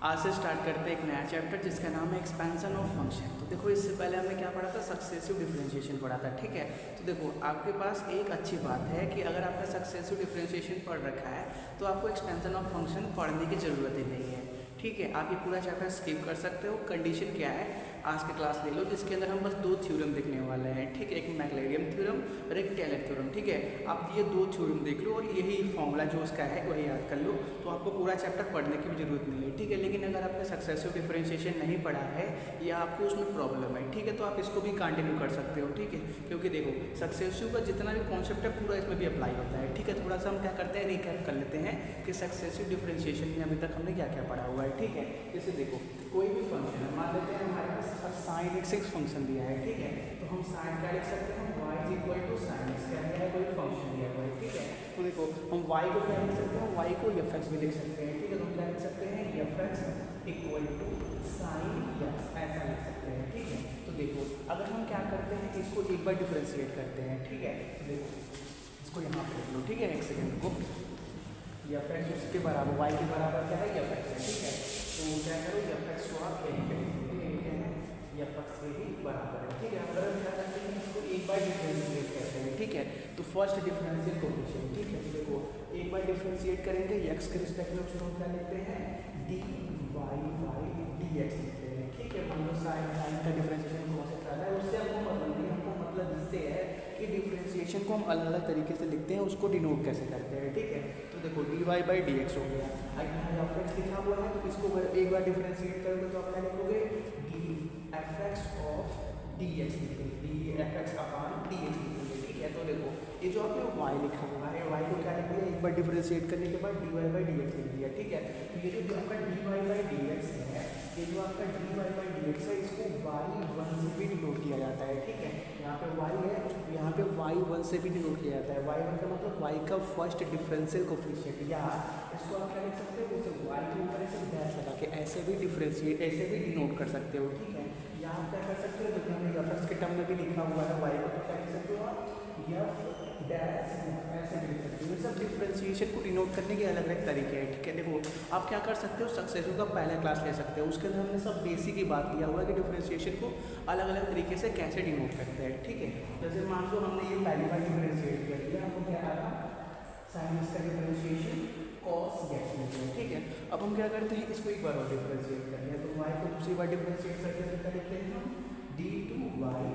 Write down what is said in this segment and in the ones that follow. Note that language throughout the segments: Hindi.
आज से स्टार्ट करते हैं एक नया चैप्टर जिसका नाम है एक्सपेंशन ऑफ फंक्शन। तो देखो इससे पहले हमने क्या पढ़ा था, सक्सेसिव डिफरेंशिएशन पढ़ा था, ठीक है। तो देखो आपके पास एक अच्छी बात है कि अगर आपने सक्सेसिव डिफरेंशिएशन पढ़ रखा है तो आपको एक्सपेंशन ऑफ फंक्शन पढ़ने की ज़रूरत ही नहीं है, ठीक है। आप ये पूरा चैप्टर स्किप कर सकते हो। कंडीशन क्या है, आज की क्लास ले लो जिसके अंदर हम बस दो थ्योरम देखने वाले हैं, ठीक है। एक मैक्लैरियन थ्योरम और एक टेलर थ्योरम, ठीक है। आप ये दो थ्योरम देख लो और यही फॉर्मूला जो उसका है वही याद कर लो, तो आपको पूरा चैप्टर पढ़ने की भी जरूरत नहीं है, ठीक है। लेकिन अगर आपने सक्सेसिव डिफरेंशिएशन नहीं पढ़ा है या आपको उसमें प्रॉब्लम है, ठीक है, तो आप इसको भी कंटिन्यू कर सकते हो, ठीक है। क्योंकि देखो सक्सेसिव का जितना भी कॉन्सेप्ट है पूरा इसमें भी अप्लाई होता है, ठीक है। थोड़ा सा हम क्या करते हैं, रिकैप कर लेते हैं कि सक्सेसिव डिफरेंशिएशन में अभी तक हमने क्या क्या पढ़ा हुआ है, ठीक है। जैसे देखो कोई भी फंक्शन है, मान लेते हैं हमारे पास साइन एक्स एक फंक्शन दिया है, ठीक है। तो हम साइन क्या लिख सकते हैं, y is equal to sine x क्या है, कोई फंक्शन दिया हुआ है, ठीक है। तो देखो हम y को क्या लिख सकते हैं, y को एफ एक्स भी लिख सकते हैं, ठीक है। तो हम क्या लिख सकते हैं, f x equal to sine x ऐसा लिख सकते हैं, ठीक है। तो देखो अगर हम क्या करते हैं, इसको एक बार डिफरेंशिएट करते हैं, ठीक है। देखो इसको यहाँ पे लिख लो, ठीक है। एक सेकेंड को, एफ एक्स उसके बराबर y के बराबर क्या है, एफ एक्स है, ठीक है। तो क्या करो, एफ एक्स को आप यही करेंगे, एफ एक्स के ही बराबर है, ठीक है। अगर हम क्या करते हैं, इसको एक बार डिफरेंशिएट करते हैं, ठीक है। तो फर्स्ट डिफरेंशियल कोएफिशिएंट, ठीक है। देखो एक बार डिफरेंशिएट करेंगे, एक्स के रिस्पेक्ट में उसको हम क्या लिखते हैं, d y by d x लिखते हैं, ठीक है। मान लो साइन का डिफरेंशिएशन कौन सा है, उससे हमको मतलब नहीं, हमको मतलब इससे है कि डिफरेंशिएशन को हम अलग अलग तरीके से लिखते हैं, उसको डिनोट कैसे करते हैं, ठीक है। तो देखो d y by d x हो गया, यहाँ एफ एक्स लिखा हुआ है, तो इसको एक बार डिफरेंशिएट करोगे तो आप क्या लिखोगे, d f x of d x लिखेंगे, d f x upon d x लिखेंगे, ठीक है। तो देखो ये जो आपने वाई लिखा हुआ है, वाई को क्या लिख दिया, एक बार डिफरेंशिएट करने के बाद d y by d x लिख दिया, ठीक है। तो ये जो आपका d y by d x है, ये जो आपका d y by d x है, इसको वाई वन से भी डिनोट किया जाता है, ठीक है। यहाँ पे वाई है, यहाँ पे वाई वन से भी डिनोट किया जाता है। वाई वन का मतलब वाई का फर्स्ट डिफरेंशियल कोएफिशिएंट, या इसको आप क्या लिख सकते हो, जैसे वाई के ऊपर ऐसे डैश लगा के ऐसे भी डिफरेंशिएट, ऐसे भी डिनोट कर सकते हो, ठीक है। या आप क्या कर सकते हो, देखिए हमने एफ एक्स के टर्म में भी लिखा हुआ है वाई को, तो क्या लिख सकते हो आप, एफ डैश ऐसे भी लिख सकते हो। ये सब डिफरेंशिएशन को डिनोट करने के अलग अलग तरीके हैं, ठीक है। देखो आप क्या कर सकते हो, सक्सेसिव का पहला क्लास ले सकते हो, उसके अंदर हमने सब बेसिक ही बात किया हुआ है कि डिफरेंशिएशन को अलग अलग तरीके से कैसे डिनोट करते हैं, ठीक है। जैसे मान लो हमने ये पहली बार डिफरेंशिएट कर दिया, हमको क्या आया, साइन एक्स का डिफरेंशिएशन कॉस एक्स मिल गया, ठीक है। अब हम क्या करते हैं, इसको एक बार और डिफरेंशिएट कर लिया, तो वाई को दूसरी बार डिफरेंशिएट करके क्या लिखते हैं हम, d two y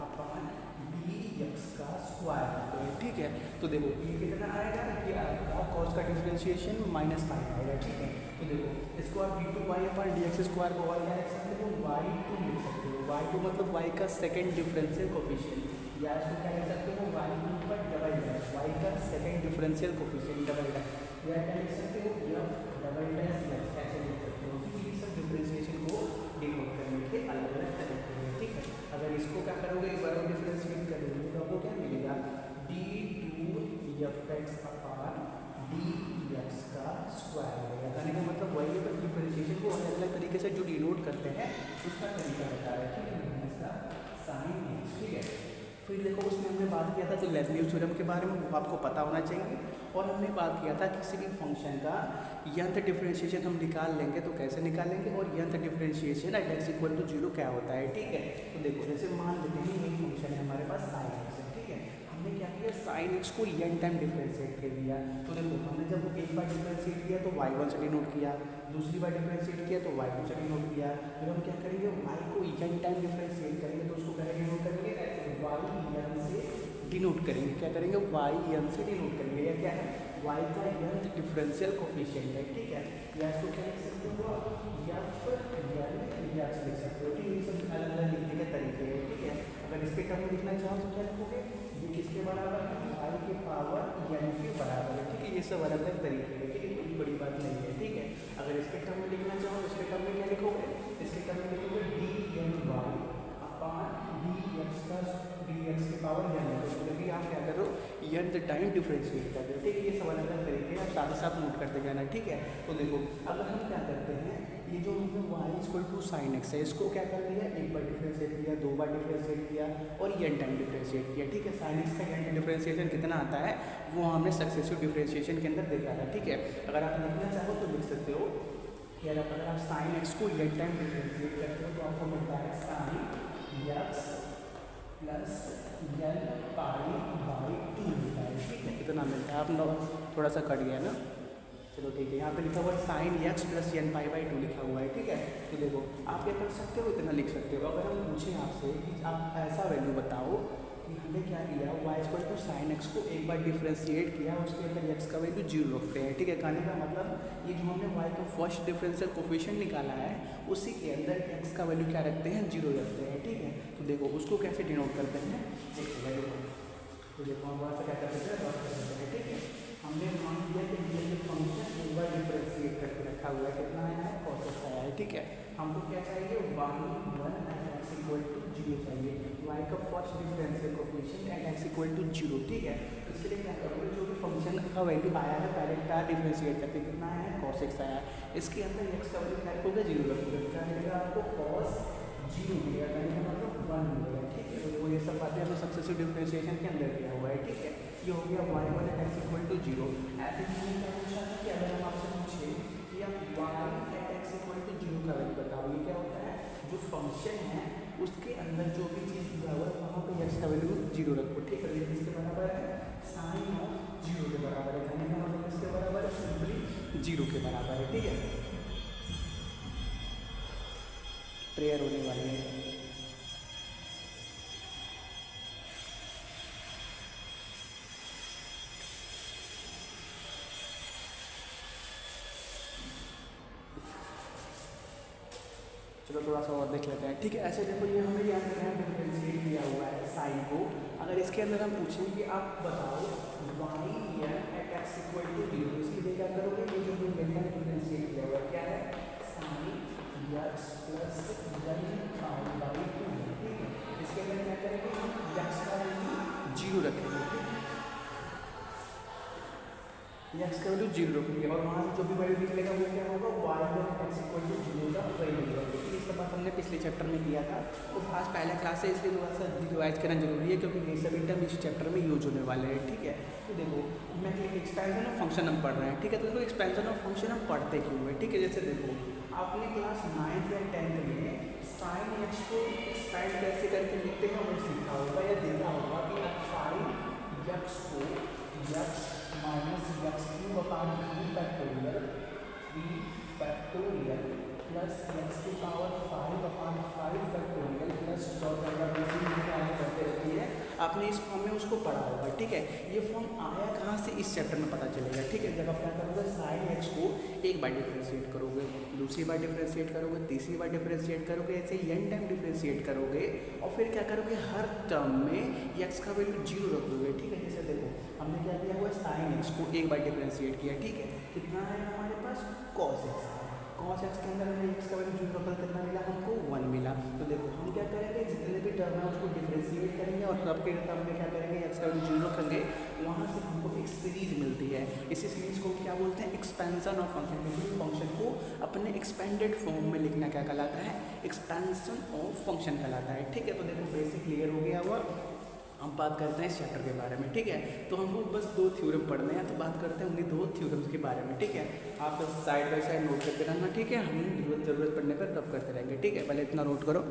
upon d x का स्क्वायर करते हैं, ठीक है। तो देखो ये कितना आएगा, ये आएगा कॉस का डिफरेंशिएशन माइनस साइन आएगा, ठीक है। तो देखो इसको आप d two y upon d x square को और क्या लिख सकते हो, वाई टू लिख सकते हो। वाई टू मतलब वाई का सेकेंड डिफरेंशियल कोएफिशिएंट, या इसको क्या लिख सकते हो, वाई टू पर डबल डैश, वाई का second differential coefficient double dash, या क्या लिख सकते हो, एफ डबल डैश एक्स ऐसे लिख सकते हो। तो ये सब डिफरेंशिएशन को डिनोट करने के अलग अलग तरीके हैं, ठीक है। अगर इसको क्या करोगे, एक बार डिफरेंशिएट करोगे तो आपको क्या मिलेगा, d two f x upon d x का स्क्वायर मिलेगा। कहने का मतलब वही है, डिफरेंशिएशन को अलग अलग तरीके से जो डिनोट करते हैं उसका तरीका बता रहा है, ठीक है। इसका साइन एक्स, ठीक है। फिर देखो उसमें हमने बात किया था तो लेबनिज़ थ्योरम के बारे में, वो आपको पता होना चाहिए। और हमने बात किया था किसी भी फंक्शन का यंत्र डिफरेंशिएशन हम निकाल लेंगे तो कैसे निकालेंगे, और यंत्र differentiation at x equal to 0 क्या होता है, ठीक है। तो देखो जैसे मान लेते हैं एक फंक्शन है हमारे पास साइन एक्स है, ठीक है। हमने क्या किया, साइन एक्स को n टाइम डिफरेंशिएट कर दिया। तो देखो हमने जब एक बार डिफरेंशिएट किया तो y1 से डिनोट किया, दूसरी बार डिफरेंशिएट किया तो y2 से डिनोट किया, फिर हम क्या करेंगे, y को n टाइम डिफरेंशिएट करेंगे तो उसको कैसे डिनोट करेंगे, y n से डिनोट करेंगे, क्या करेंगे, y n से डिनोट करेंगे, या क्या है, y का n डिफरेंशियल कोएफिशिएंट है, ठीक है। या इसको क्या लिख सकते हो, एफ एन एक्स लिख सकते हो, ठीक है। ये सब अलग अलग लिखने के तरीके हैं, ठीक है। अगर इसके टर्म में लिखना चाहो तो क्या लिखोगे, ये किसके बराबर है, आई के पावर n के बराबर है, ठीक है। ये सब अलग अलग तरीके हैं, ठीक है, कोई बड़ी बात नहीं है, ठीक है। अगर इसके टर्म में लिखना चाहो तो इसके टर्म में क्या लिखोगे, इसके टर्म में लिखोगे d n y upon d x का डी एक्स के पावर n है, तो मतलब आप क्या कर रहे हो, n द टाइम डिफरेंशिएट कर रहे हो, ठीक है। ये सब अलग अलग तरीके हैं, आप साथ ही साथ नोट करते जाना, ठीक है। तो देखो अगर हम क्या करते हैं, ये जो हमने y equal to sine x है, इसको क्या कर लिया, एक बार डिफरेंशिएट किया, दो बार डिफरेंशिएट किया और n टाइम डिफरेंशिएट किया, ठीक है। साइन एक्स का n डिफरेंशिएशन कितना आता है वो हमने सक्सेसिव डिफरेंशिएशन के अंदर देखा था, ठीक है। अगर आप लिखना चाहो तो लिख सकते हो, कि अगर आप साइन एक्स को एन टाइम डिफरेंशिएट करते हो तो आपको मिलता है sine x plus n pi by 2 मिलता है, ठीक है, कितना मिलता है, आप लोग थोड़ा सा कट गया ना, चलो ठीक है, यहाँ पे लिखा हुआ है sine x plus n pi by 2 लिखा हुआ है, ठीक है। तो देखो आप क्या कर सकते हो, इतना लिख सकते हो। अगर हम पूछें आपसे कि आप ऐसा वैल्यू बताओ कि हमने क्या किया, y equal to sine x को एक बार डिफ्रेंशिएट किया, उसके अंदर एक्स का वैल्यू 0 रखते हैं, ठीक है। कहने का मतलब ये जो हमने वाई का फर्स्ट डिफरेंशियल कोफिशिएंट निकाला है उसी के अंदर एक्स का वैल्यू क्या रखते हैं, 0 रखते हैं, ठीक है। तो देखो उसको कैसे डिनोट करते हैं, देखो तो देखो हम वहाँ से क्या करते हैं, ठीक है। हमने मान लिया कि ये फंक्शन एक बार डिफरेंशिएट करके रखा हुआ है, कितना आया है, cos x आया है, ठीक है। हमको क्या चाहिए, y1 and x equal to 0 चाहिए, y का first differential coefficient and x equal to 0, ठीक है। इसके लिए क्या करोगे, जो भी फंक्शन का वैल्यू आया है पहले क्या डिफरेंशिएट करके कितना आया है, cos x आया है, इसके अंदर x का वैल्यू क्या रखोगे, 0 रखोगे, क्या मिलेगा आपको, cos 0 मिलेगा, यानी कि मतलब 1 मिलेगा, ठीक है। तो ये सब बातें हमने सक्सेसिव डिफरेंशिएशन के अंदर किया हुआ है, ठीक है। ये हो गया y1 eight x equal to 0। ऐसे ही क्या पूछा था कि अगर हम आपसे पूछे कि आप y at x equal to 0 का वैल्यू बताओ, ये क्या होता है, जो फंक्शन है उसके अंदर जो भी चीज़ दिया हुआ है वहाँ पे x का वैल्यू 0 रखो, ठीक है। ये किसके बराबर है, साइन ऑफ 0 के बराबर है, यानी कि मतलब किसके बराबर है, सिंपली 0 के बराबर है, ठीक है। प्रेयर होने वाली है। चलो थोड़ा सा और देख लेते हैं, ठीक है। ऐसे देखो ये हमें यहाँ पे डिफरेंशिएट किया हुआ है साइन को। अगर इसके अंदर हम पूछें कि आप बताओ y at x equal to 0, इसके लिए क्या करोगे, ये जो डिफरेंशिएट किया हुआ है क्या है, sine x plus n pi by 2, ठीक है। इसके अंदर क्या करेंगे, एक्स का वैल्यू 0 रखेंगे, ठीक है, एक्स का वैल्यू 0 रखेंगे और वहाँ जो भी वैल्यू निकलेगा वो क्या होगा, y1 एक्स इक्वल टू 0 का वैल्यू निकलेगा। इसका बात हमने पिछले चैप्टर में किया था, तो आज पहले क्लास है इसलिए थोड़ा सा रिवाइज करना जरूरी है क्योंकि ये सभी टर्म इस चैप्टर में यूज होने वाले हैं, ठीक है। तो देखो मैं एक्सपेंशन ऑफ फंक्शन हम पढ़ रहे हैं, ठीक है। तो देखो एक्सपेंशन ऑफ फंक्शन हम पढ़ते क्यों है, ठीक है। जैसे देखो आपने क्लास 9th या 10th में साइन एक्स को एक्सपेंड कैसे करके लिखते हैं वो सीखा होगा या देखा होगा कि आप साइन एक्स को एक्स माइनस एक्स क्यूब अपान 3 फैक्टोरियल प्लस एक्स की पावर 5 अपान 5 फैक्टोरियल प्लस करते रहती है, आपने इस फॉर्म में उसको पढ़ा होगा, ठीक है। ये फॉर्म आया कहाँ से, इस चैप्टर में पता चलेगा, ठीक है। जब आप क्या करोगे, साइन एक्स को एक बार डिफरेंशिएट करोगे, दूसरी बार डिफरेंशिएट करोगे, तीसरी बार डिफरेंशिएट करोगे, ऐसे n टाइम डिफरेंशिएट करोगे और फिर क्या करोगे, हर टर्म में एक्स का वैल्यू 0 रखोगे, ठीक है। जैसे देखो हमने क्या किया हुआ है, साइन एक्स को एक बार डिफरेंशिएट किया, ठीक है, कितना है हमारे पास, cos x, cos x के अंदर हमें x का वैल्यू 0 रखकर कितना मिला, हमको 1 मिला। तो देखो हम क्या करेंगे, जितने भी टर्म है उसको डिफरेंशिएट करेंगे और सबके टर्म में क्या करेंगे, x का वैल्यू 0 रखेंगे, वहाँ से हमको एक सीरीज मिलती है। इसी सीरीज को क्या बोलते हैं, एक्सपेंशन ऑफ फंक्शन। किसी फंक्शन को अपने एक्सपेंडेड फॉर्म में लिखना क्या कहलाता है, एक्सपेंशन ऑफ फंक्शन कहलाता है, ठीक है। तो देखो बेसिक क्लियर हो गया हुआ, हम बात करते हैं इस चैप्टर के बारे में, ठीक है। तो हमको बस 2 थ्योरम पढ़ने हैं, तो बात करते हैं उन्हीं 2 थ्योरम्स के बारे में, ठीक है। आप बस साइड बाय साइड नोट करते रहना, ठीक है। हम जरूरत पड़ने पर तब करते रहेंगे, ठीक है। पहले इतना नोट करो,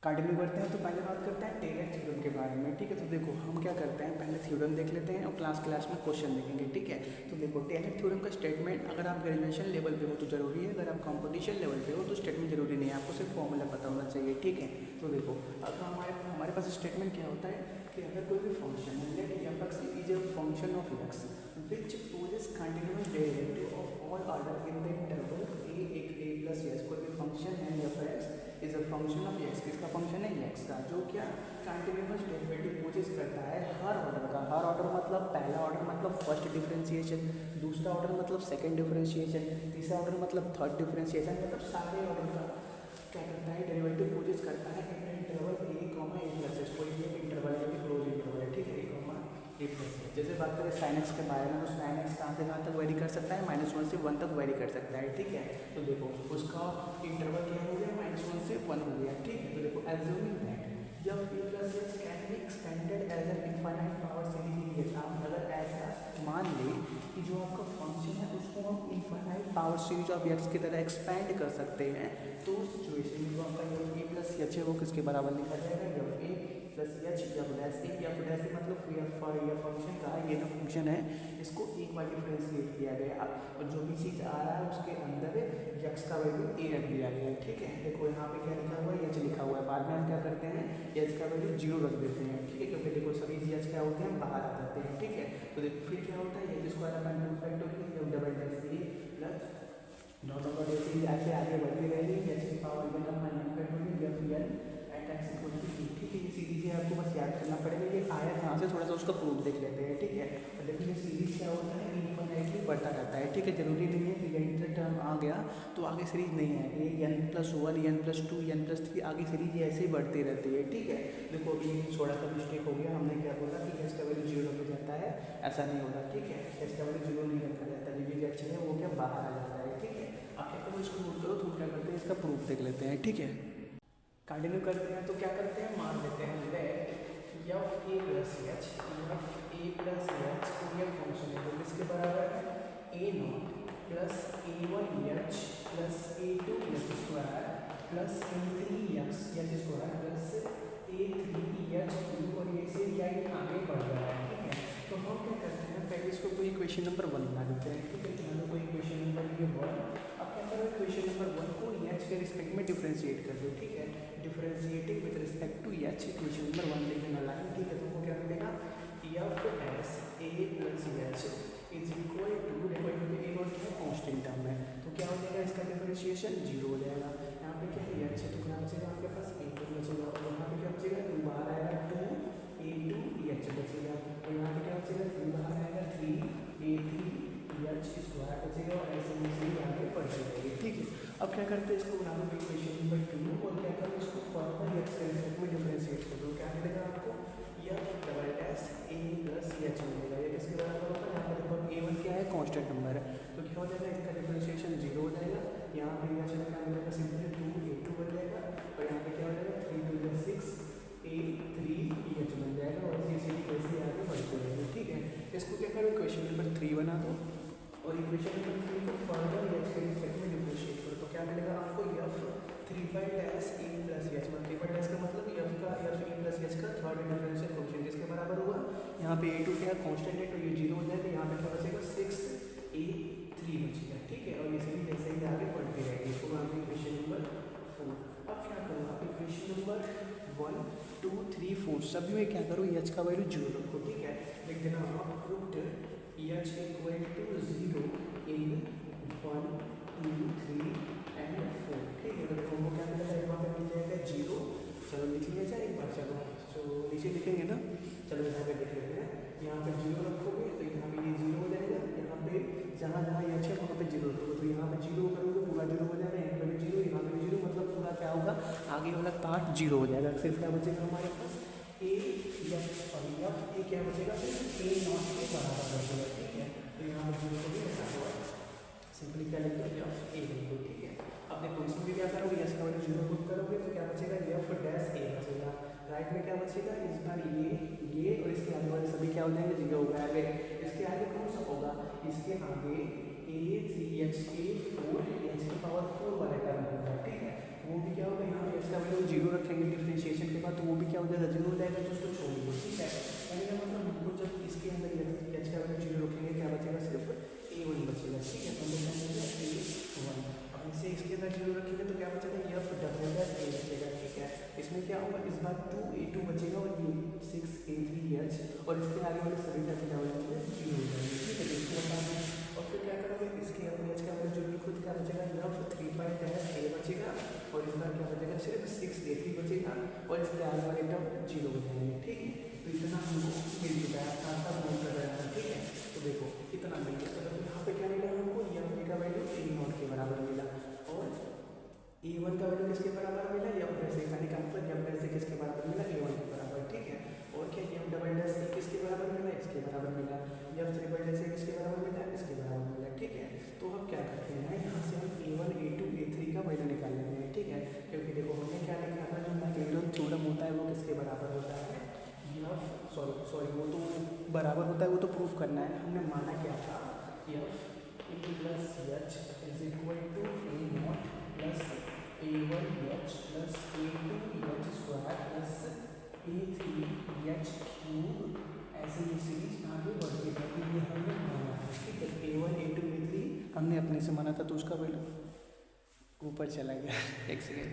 कंटिन्यू करते हैं। तो पहले बात करते हैं टेलर थ्योरम के बारे में, ठीक है। तो देखो हम क्या करते हैं, पहले थ्योरम देख लेते हैं और क्लास में क्वेश्चन देखेंगे, ठीक है। तो देखो टेलर थ्योरम का स्टेटमेंट अगर आप ग्रेजुएशन लेवल पे हो तो जरूरी है, अगर आप कंपटीशन लेवल पे हो तो स्टेटमेंट जरूरी नहीं है, आपको सिर्फ फॉर्मूला पता होना चाहिए, ठीक है। तो देखो अब हमारे पास स्टेटमेंट क्या होता है कि अगर कोई भी function let f(x) is a function of x which poses continuous derivative of all order in the interval a plus s, कोई भी फंक्शन है f(x) is a function of x, किसका फंक्शन है x का, जो क्या कंटिन्यूस डेरिवेटिव पोजेस करता है हर ऑर्डर का। हर ऑर्डर मतलब पहला ऑर्डर मतलब फर्स्ट डिफरेंशिएशन, दूसरा ऑर्डर मतलब सेकंड डिफरेंशिएशन, तीसरा ऑर्डर मतलब थर्ड डिफरेंशिएशन, मतलब सारे ऑर्डर का क्या करता है, डेरिवेटिव पोजेस करता है इन interval a, a plus s, कोई भी इंटरवल है, क्लोज इंटरवल है, ठीक है, a प्लस s। जैसे बात करें साइन एक्स के बारे में, तो साइन एक्स कहाँ से कहाँ तक वेरी कर सकता है, -1 से 1 तक वेरी कर सकता है, ठीक है। तो देखो उसका इंटरवल क्या हो गया, -1 से 1 हो गया, ठीक है। तो देखो एज्यूमिंग दैट जब a plus s can be expanded as an infinite power series, आप अगर ऐसा मान ले कि जो आपका फंक्शन है उसको हम infinite power series of x की तरह एक्सपेंड कर सकते हैं, तो उस सिचुएशन में जो आपका एफ ए प्लस एच है वो किसके बराबर लिखा जाएगा, f a plus h f dash a. F dash a मतलब यह फंक्शन का ये जो फंक्शन है इसको एक बार डिफरेंशिएट किया गया और जो भी चीज़ आ रहा है उसके अंदर एक्स का वैल्यू ए रख दिया गया है, ठीक है। देखो यहाँ पे क्या लिखा हुआ है, एच लिखा हुआ है, बाद में हम क्या करते हैं एच का वैल्यू 0 रख देते हैं, ठीक है, क्योंकि देखो सभी एच क्या होते हैं बाहर आ जाते हैं, ठीक है। तो देखो फिर क्या होता है, H square upon two factorial double dash a plus not of ऐसे आगे बढ़ती रहेगी, एच की पावर में हम n factorial f n at x equal to two, ठीक है। ये सीरीज है आपको बस याद करना पड़ेगा, ये आया कहाँ से थोड़ा सा उसका प्रूफ देख लेते हैं, ठीक है। और देखिए ये सीरीज क्या होता है इनफिनिटली बढ़ता रहता है, ठीक है। जरूरी नहीं है कि एन टर्म आ गया तो आगे सीरीज नहीं है, ये n+1 n+2 n+3 आगे सीरीज ऐसे ही बढ़ती रहती है, ठीक है। देखो अभी थोड़ा सा मिस्टेक हो गया, हमने क्या बोला कि एच का वैल्यू 0 हो जाता है, ऐसा नहीं होता, ठीक है। एच का वैल्यू 0 नहीं रखा जाता, जो भी एच है वो क्या बाहर आ जाता है, ठीक है। आप क्या करो इसको नोट करो, तो क्या करते हैं इसका प्रूफ देख लेते हैं, ठीक है। कंटिन्यू करते हैं, तो क्या करते हैं मान लेते हैं let f a plus h, f a plus h ये फंक्शन है तो किसके बराबर है, a naught plus a one h plus a two h square plus a three x h square plus a three h two, और ये से क्या आगे बढ़ रहा है, ठीक है। तो हम क्या करते हैं पहले इसको कोई इक्वेशन नंबर 1 बना देते हैं, ठीक है। तो हमें कोई इक्वेशन नंबर ये 1, अब क्या करो इक्वेशन नंबर 1 को एच के रिस्पेक्ट में डिफरेंशिएट कर दो, ठीक है। Differentiating with respect to h equation number 1 लिखना लाइन, ठीक है। तो वो क्या मिलेगा f s a plus h is equal to, देखो ए नॉट क्या कांस्टेंट टर्म है तो क्या हो जाएगा इसका डिफरेंशिएशन 0 हो जाएगा। यहाँ पे क्या है एच है तो क्या बचेगा आपके पास ए टू बचेगा, और यहाँ पे क्या बचेगा 2 बाहर आएगा 2 ए टू एच बचेगा, और यहाँ पे क्या बचेगा 3 बाहर आएगा 3 ए थ्री एच स्क्वायर बचेगा, और ऐसे ही आगे बढ़ते रहेंगे, ठीक है। अब क्या करते हैं इसको बना दो इक्वेशन नंबर 2, और क्या करो इसको फर्दर एक्स के रिस्पेक्ट में डिफरेंशिएट कर दो, क्या मिलेगा आपको F double dash a plus H मिलेगा, ये किसके बराबर होगा, यहाँ पर देखो ए1 क्या है कांस्टेंट नंबर है तो क्या हो जाएगा इसका डिफरेंशिएशन 0 हो जाएगा। यहाँ पे एच क्या मिलेगा सिंपली 2 ए2 बन जाएगा, और यहाँ पे क्या हो जाएगा 3 2 6 ए3 एच बन जाएगा, और ये सीरीज कैसे आगे बढ़ते रहेगी, ठीक है। इसको क्या करो इक्वेशन नंबर 3 बना दो, और इक्वेशन नंबर 3 को फर्दर एच के रिस्पेक्ट में डिफरेंशिएट करो, तो क्या मिलेगा आपको F 3 dash a plus H, 3 dash का मतलब एफ का एफ ए प्लस एच का थर्ड डिफरेंशियल कोएफिशिएंट किसके बराबर होगा, यहाँ पे ए2 क्या कांस्टेंट है तो ये 0 हो जाएगा, यहाँ पे क्या बचेगा 6a3 बचेगा, ठीक है। और ये सीरीज ऐसे ही आगे बढ़ती रहेगी, इसको मान लो इक्वेशन नंबर 4। अब क्या करो आप इक्वेशन नंबर 1 2 3 4 सभी में क्या करो एच का वैल्यू 0 रखो, ठीक है। लिख देना आप put h equal to 0 in 1 2 3 and 4, ठीक है। तो देखो हमको क्या मिलेगा, यहाँ पे मिल जाएगा 0, चलो लिख लिया जाए एक बार, चलो तो नीचे लिखेंगे ना, चलो यहाँ पे लिख लेते हैं, यहाँ पे 0 रखोगे तो यहाँ पे ये 0 हो जाएगा, यहाँ पे जहाँ जहाँ एच है वहाँ पे 0 रखोगे तो यहाँ पे 0 करोगे पूरा 0 हो जाएगा, यहाँ पे भी 0 यहाँ पे भी 0, मतलब पूरा क्या होगा आगे वाला पार्ट 0 हो जाएगा। फिर क्या बचेगा हमारे पास ए एफ ए क्या बचेगा फिर ए नॉट के बराबर बचेगा, ठीक है। तो यहाँ पर 0 को भी ऐसा हुआ सिंपली क्या लिख दो एफ ए लिख दो, ठीक है। अब देखो इसमें भी क्या करोगे एच का वैल्यू 0 पुट करोगे तो क्या बचेगा एफ डैश ए बचेगा, राइट में क्या बचेगा इस बार ये और इसके आगे वाले सभी क्या हो जाएंगे 0 हो गए, इसके आगे कौन सा होगा, इसके आगे a3h4 h की पावर 4 वाला टर्म होगा, ठीक है। वो भी क्या होगा यहाँ पे एच का वैल्यू 0 रखेंगे डिफरेंशिएशन के बाद, तो वो भी क्या हो जाएगा 0 हो जाएगा, तो उसको छोड़ दो, ठीक है। यानी कि मतलब हमको जब इसके अंदर एच का वैल्यू 0 रखेंगे क्या बचेगा सिर्फ a1 बचेगा, ठीक है। तो हम लोग a1 अब इसे इसके अंदर 0 रखेंगे तो क्या बचेगा एफ डबल डैश ए बचेगा, ठीक है। इसमें क्या होगा इस बार 2a2 बचेगा और ये 6a3h, और इसके आगे वाले सभी क्या हो जाएंगे 0 हो जाएंगे, ठीक है। इसको बता दें और फिर क्या करोगे इसके अंदर एच का वैल्यू जो भी खुद क्या बचेगा एफ 3 डैश ए बचेगा, और इस बार क्या बचेगा सिर्फ 6a3 बचेगा, और इसके आगे वाले टर्म 0 हो जाएंगे, ठीक है। तो इतना हमको मिल चुका है, साथ नोट कर रहा है, ठीक है। तो देखो इतना मिल गया, तो यहाँ पे क्या मिला हमको एफ का वैल्यू ए नॉट के बराबर मिला, और a1 का वैल्यू किसके बराबर मिला एफ डैश ए का निकाल एफ डैश ए किसके बराबर मिला a1 के बराबर, ठीक है। और क्या एफ डबल डैश ए किसके बराबर मिला इसके बराबर मिला, एफ ट्रिपल डैश ए किसके बराबर मिला इसके बराबर मिला, ठीक है। तो अब क्या करते हैं यहाँ से हम a1 a2 a3 का वैल्यू निकाल लेते हैं, ठीक है। क्योंकि देखो हमने क्या लिखा था जो मैक्सवेल थ्योरम होता है वो किसके बराबर होता है एफ सॉरी वो तो बराबर होता है, वो तो प्रूफ करना है, हमने माना क्या था f plus h is equal to a naught plus a one h plus a two h square plus a three h cube, ऐसे ये सीरीज आगे बढ़ती रहती है। ये हमने माना है, ठीक है। A one a two a three हमने अपने से माना था, तो उसका वैल्यू ऊपर चला गया। एक सेकेंड,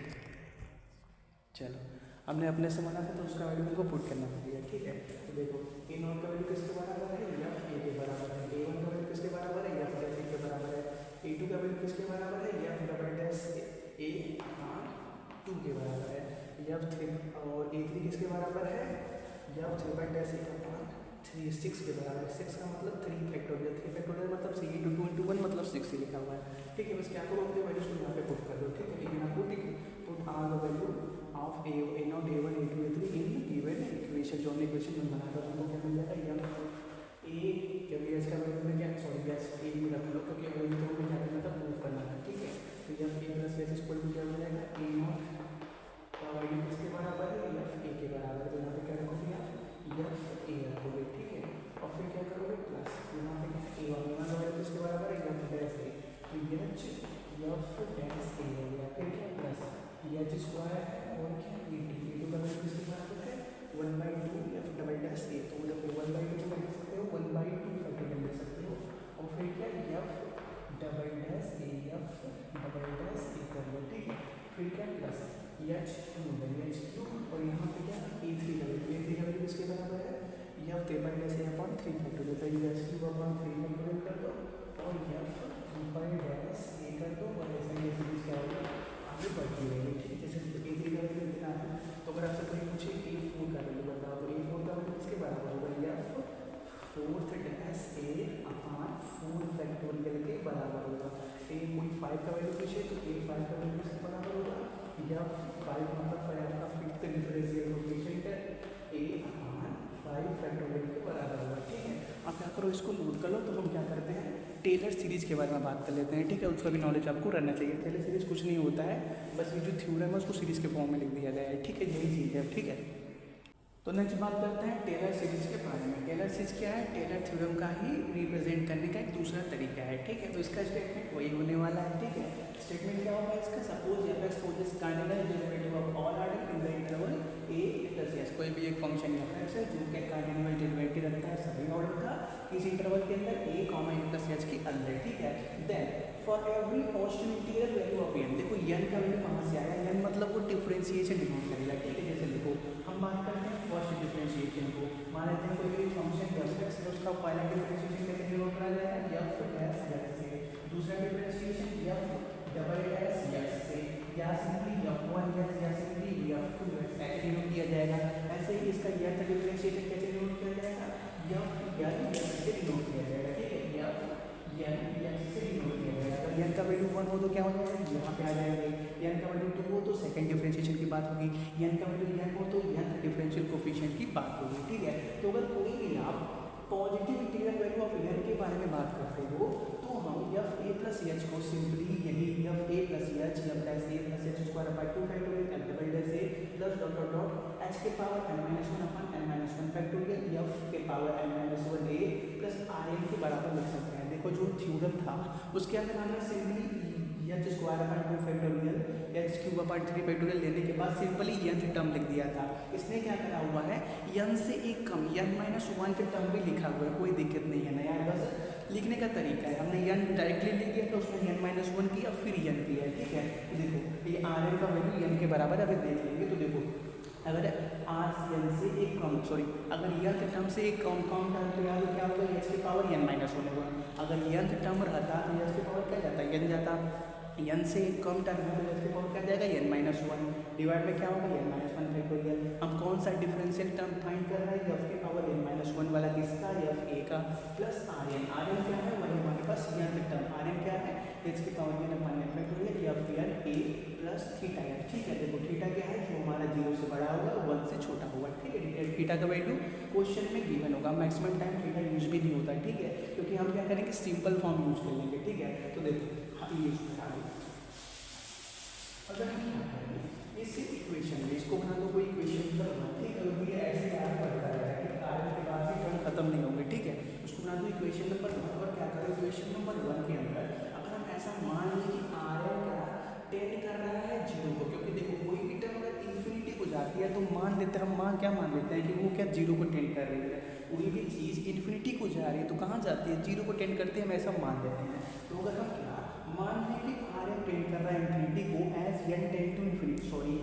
चलो हमने अपने से माना था तो उसका वैल्यू मेरे को पुट करना पड़ेगा, ठीक है। तो देखो ए नॉट का वैल्यू किसके बराबर है, या ए के बराबर है। ए वन का वैल्यू किसके बराबर है, या प्लस ए के बराबर है। ए टू का वैल्यू किसके बराबर है, या डबल डैश ए अपॉन टू के बराबर है। या थ्री और ए थ्री किसके बराबर है, या ट्रिपल डैश ए अपॉन थ्री, सिक्स के बराबर है। सिक्स का मतलब थ्री फैक्टोरियल, थ्री फैक्टोरियल मतलब सी टू टू इंटू वन मतलब सिक्स ही लिखा हुआ है, ठीक है। बस क्या करो, अपने वैल्यूज को यहाँ पे पुट कर दो, ठीक है। लेकिन आपको put are the value of a naught a one a two a three in given equation, जो हमने इक्वेशन में बनाया था हमको क्या मिल जाएगा, या ए क्या एच का वैल्यू में क्या, सॉरी एच ए में रख लो, क्योंकि वैल्यू तो हमें क्या करना था, प्रूव करना था, ठीक है। तो जब ए प्लस एच इक्वल टू क्या हो जाएगा, ए नॉट का वैल्यू किसके बराबर है, या ए के बराबर है। तो यहाँ पे क्या रखोगे आप, या ए रखोगे, ठीक है। और फिर क्या करोगे, प्लस यहाँ पे ए वन का वैल्यू किसके बराबर है, या डैश ए, तो एच या डैश ए हो गया। फिर क्या प्लस एच स्क्वायर है और क्या ए टू का वैल्यू किसके बराबर है, वन बाई टू या डबल डैश ए, तो मतलब वन बाई टू लिख सकते हो, वन बाई टू फैक्टोरियल लिख सकते हो। और फिर क्या F double dash a, F double dash ए कर लो, ठीक है। फिर क्या plus H cube, H cube, और यहाँ पे क्या ए थ्री का वैल्यू, ए थ्री का वैल्यू किसके बराबर है, एफ ट्रिपल डैश ए अपॉन थ्री फैक्टोरियल, तो H cube upon three factorial कर दो, और एफ ट्रिपल डैश ए कर दो, और ऐसा ये सीरीज क्या होगी, आगे बढ़ती रहेगी, ठीक है। जैसे ए थ्री का वैल्यू इतना है, तो अगर आपसे कहीं पूछे ए फोर का वैल्यू बताओ, तो ए फोर का वैल्यू किसके बराबर होगा, एफ फोर्थ डैश ए अपॉन फोर फैक्टोरियल के बराबर होगा। ए कोई फाइव का वैल्यू पूछे तो ए फाइव का वैल्यू किसके बराबर होगा, या फाइव मतलब आपका फिफ्थ डिफरेंशियल कोएफिशिएंट है, ए अपॉन फाइव फैक्टोरियल के बराबर होगा, ठीक है। आप क्या करो, इसको नोट कर लो। तो हम क्या करते हैं, टेलर सीरीज़ के बारे में बात कर लेते हैं, ठीक है। उसका भी नॉलेज आपको रहना चाहिए। टेलर सीरीज़ कुछ नहीं होता है, बस ये जो थ्योरम है उसको सीरीज़ के फॉर्म में लिख दिया गया है, ठीक है। यही चीज़ है, ठीक है। तो नेक्स्ट बात करते हैं टेलर सीरीज के बारे में। टेलर सीरीज क्या है, टेलर थ्योरम का ही रिप्रेजेंट करने का एक दूसरा तरीका है, ठीक है। तो इसका स्टेटमेंट वही होने वाला है, ठीक है। स्टेटमेंट क्या होगा इसका, suppose F x force cardinal derivative of all order in the interval A plus S, कोई भी एक फंक्शन एफ एक्स है जो कि कार्डिनल डेरिवेटिव रखता है सभी ऑर्डर का किसी इंटरवल के अंदर a comma a plus h के अंदर, ठीक है। Then for every constant interior value of n, देखो एन का वैल्यू कहाँ से आया, एन मतलब वो डिफरेंशिएशन डिनोट करेगा, ठीक है। जैसे देखो हम बात करते हैं फर्स्ट डिफरेंशिएशन को, मान लेते हैं कोई भी फंक्शन एफ एक्स है, उसका पहला डिफरेंशिएशन कैसे डिनोट करा जाएगा, एफ डैश एक्स से। दूसरा differentiation F double dash x से, या सिंपली एफ वन एक्स, या सिंपली एफ टू एक्स ऐसे डिनोट किया जाएगा। ऐसे ही इसका यह डिफरेंशिएशन कैसे डिनोट किया जाएगा, एफ एन एक्स से डिनोट किया जाएगा, ठीक है। एफ एन एक्स से डिनोट किया जाएगा। अगर एन का वैल्यू 1 हो तो क्या हो जाएगा, यहाँ पे आ जाएंगे। एन का वैल्यू 2 हो तो सेकंड डिफरेंशिएशन की बात होगी, एन का वैल्यू एन हो तो एन डिफरेंशियल कोफिशिएंट की बात होगी, ठीक है। तो अगर कोई भी आप positive integral value of n के बारे में बात करते हो तो हम एफ ए प्लस एच को सिंपली यही f a plus h f dash a plus h square by 2 factorial f double dash a plus dot dot dot h के power n minus 1 upon n minus 1 factorial f के power n minus 1 a plus r n के बराबर लिख सकते हैं। देखो जो थ्योरम था उसके अंदर हमने simply H square upon 2 factorial H cube upon 3 factorial लेने के बाद सिंपली n टर्म लिख दिया था। इसने क्या करा हुआ है, n से एक कम n माइनस 1 के टर्म भी लिखा हुआ है, कोई दिक्कत नहीं है ना यार, बस लिखने का तरीका है। हमने n डायरेक्टली लिख दिया तो उसमें n माइनस 1 किया फिर n किया, ठीक है। देखो ये आर एन का वैल्यू n के बराबर है, अभी देख लेंगे। तो देखो अगर आर एन से एक कम अगर यह के टर्म से एक कम टर्म तो यहाँ क्या होगा, एच के पावर n माइनस 1 होगा। अगर यह टर्म रहता तो एच के पावर क्या जाता, n जाता। n से एक कम टर्म है तो एच के पावर क्या जाएगा, n माइनस 1 डिवाइड में क्या होगा, n माइनस 1 फैक्टोरियल। हम कौन सा डिफरेंशियल टर्म फाइंड कर रहे हैं, एफ के पावर n माइनस 1 वाला किसका, एफ ए का प्लस आर एन क्या है, वही हमारे पास यहाँ टर्म आर एन क्या है, एच के power n upon n factorial f n a plus theta f, ठीक है। देखो थीटा क्या है, जो हमारा 0 से बड़ा होगा 1 से छोटा होगा, ठीक है। थीटा का वैल्यू क्वेश्चन में गिवन होगा, मैक्सिमम टाइम थीटा यूज भी नहीं होता, ठीक है, क्योंकि हम क्या करेंगे सिंपल फॉर्म यूज कर लेंगे, ठीक है। तो देखो ये अगर हम क्या करेंगे इस इक्वेशन में इसको बना दो, कोई इक्वेशन करना, ठीक है। तो ये ऐसे याद पड़ता है कि कार्य के बाद भी टर्म खत्म नहीं होंगे, ठीक है। उसको बना दो इक्वेशन नंबर 1 और क्या करो, इक्वेशन नंबर 1 के अंदर जाती है तो मान लेते हैं, हम मान क्या मान लेते हैं कि वो क्या जीरो को टेंड कर रही है। कोई भी चीज़ इन्फिनिटी को जा रही है तो कहाँ जाती है, जीरो को टेंड करते हैं, हम ऐसा मान लेते हैं। तो अगर हम क्या मान लें कि आर एन टेंड कर रहा है इन्फिनिटी को as n tend to infinity, sorry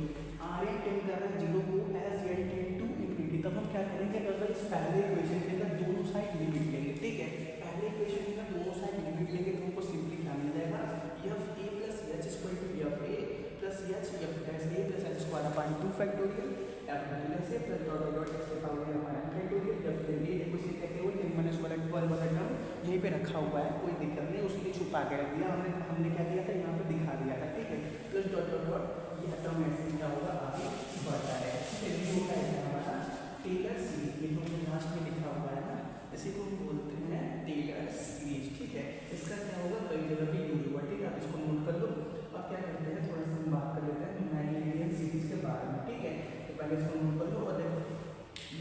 r n tend कर रहा है जीरो को as n tend to infinity, तब हम क्या करेंगे, अगर इस पहले इक्वेशन के अंदर दोनों साइड लिमिट लेंगे, ठीक है, पहले इक्वेशन के अंदर दोनों साइड लिमिट लेंगे तो हमको सिंपली क्या मिल जाएगा, f a plus h equal to f a plus h f dash a plus h square upon 2 factorial f minus a plus dot dot x के पावर हमारा फैक्टोरियल जब ये देखो इसे कहते हैं n माइनस वाला टर्म यहीं पे रखा हुआ है, कोई दिक्कत नहीं, उसके छुपा के रख दिया हमने क्या किया था, यहाँ पे दिखा दिया था, ठीक है, प्लस डॉट डॉट डॉट ये टर्म ऐसे क्या होगा आगे बढ़ता है, ये होगा हमारा टेलर सीरीज, ये तो लास्ट में लिखा हुआ है ना, इसी को हम बोलते हैं टेलर सीरीज, ठीक है। इसका क्या होगा, कई जगह पे यूज हुआ, ठीक है, आप इसको नोट कर लो। अब क्या करते हैं, थोड़ा सा हम बात कर लेते हैं मैक्लेरियन सीरीज के बारे में, ठीक है, तो पहले इसको नोट कर लो। और देखो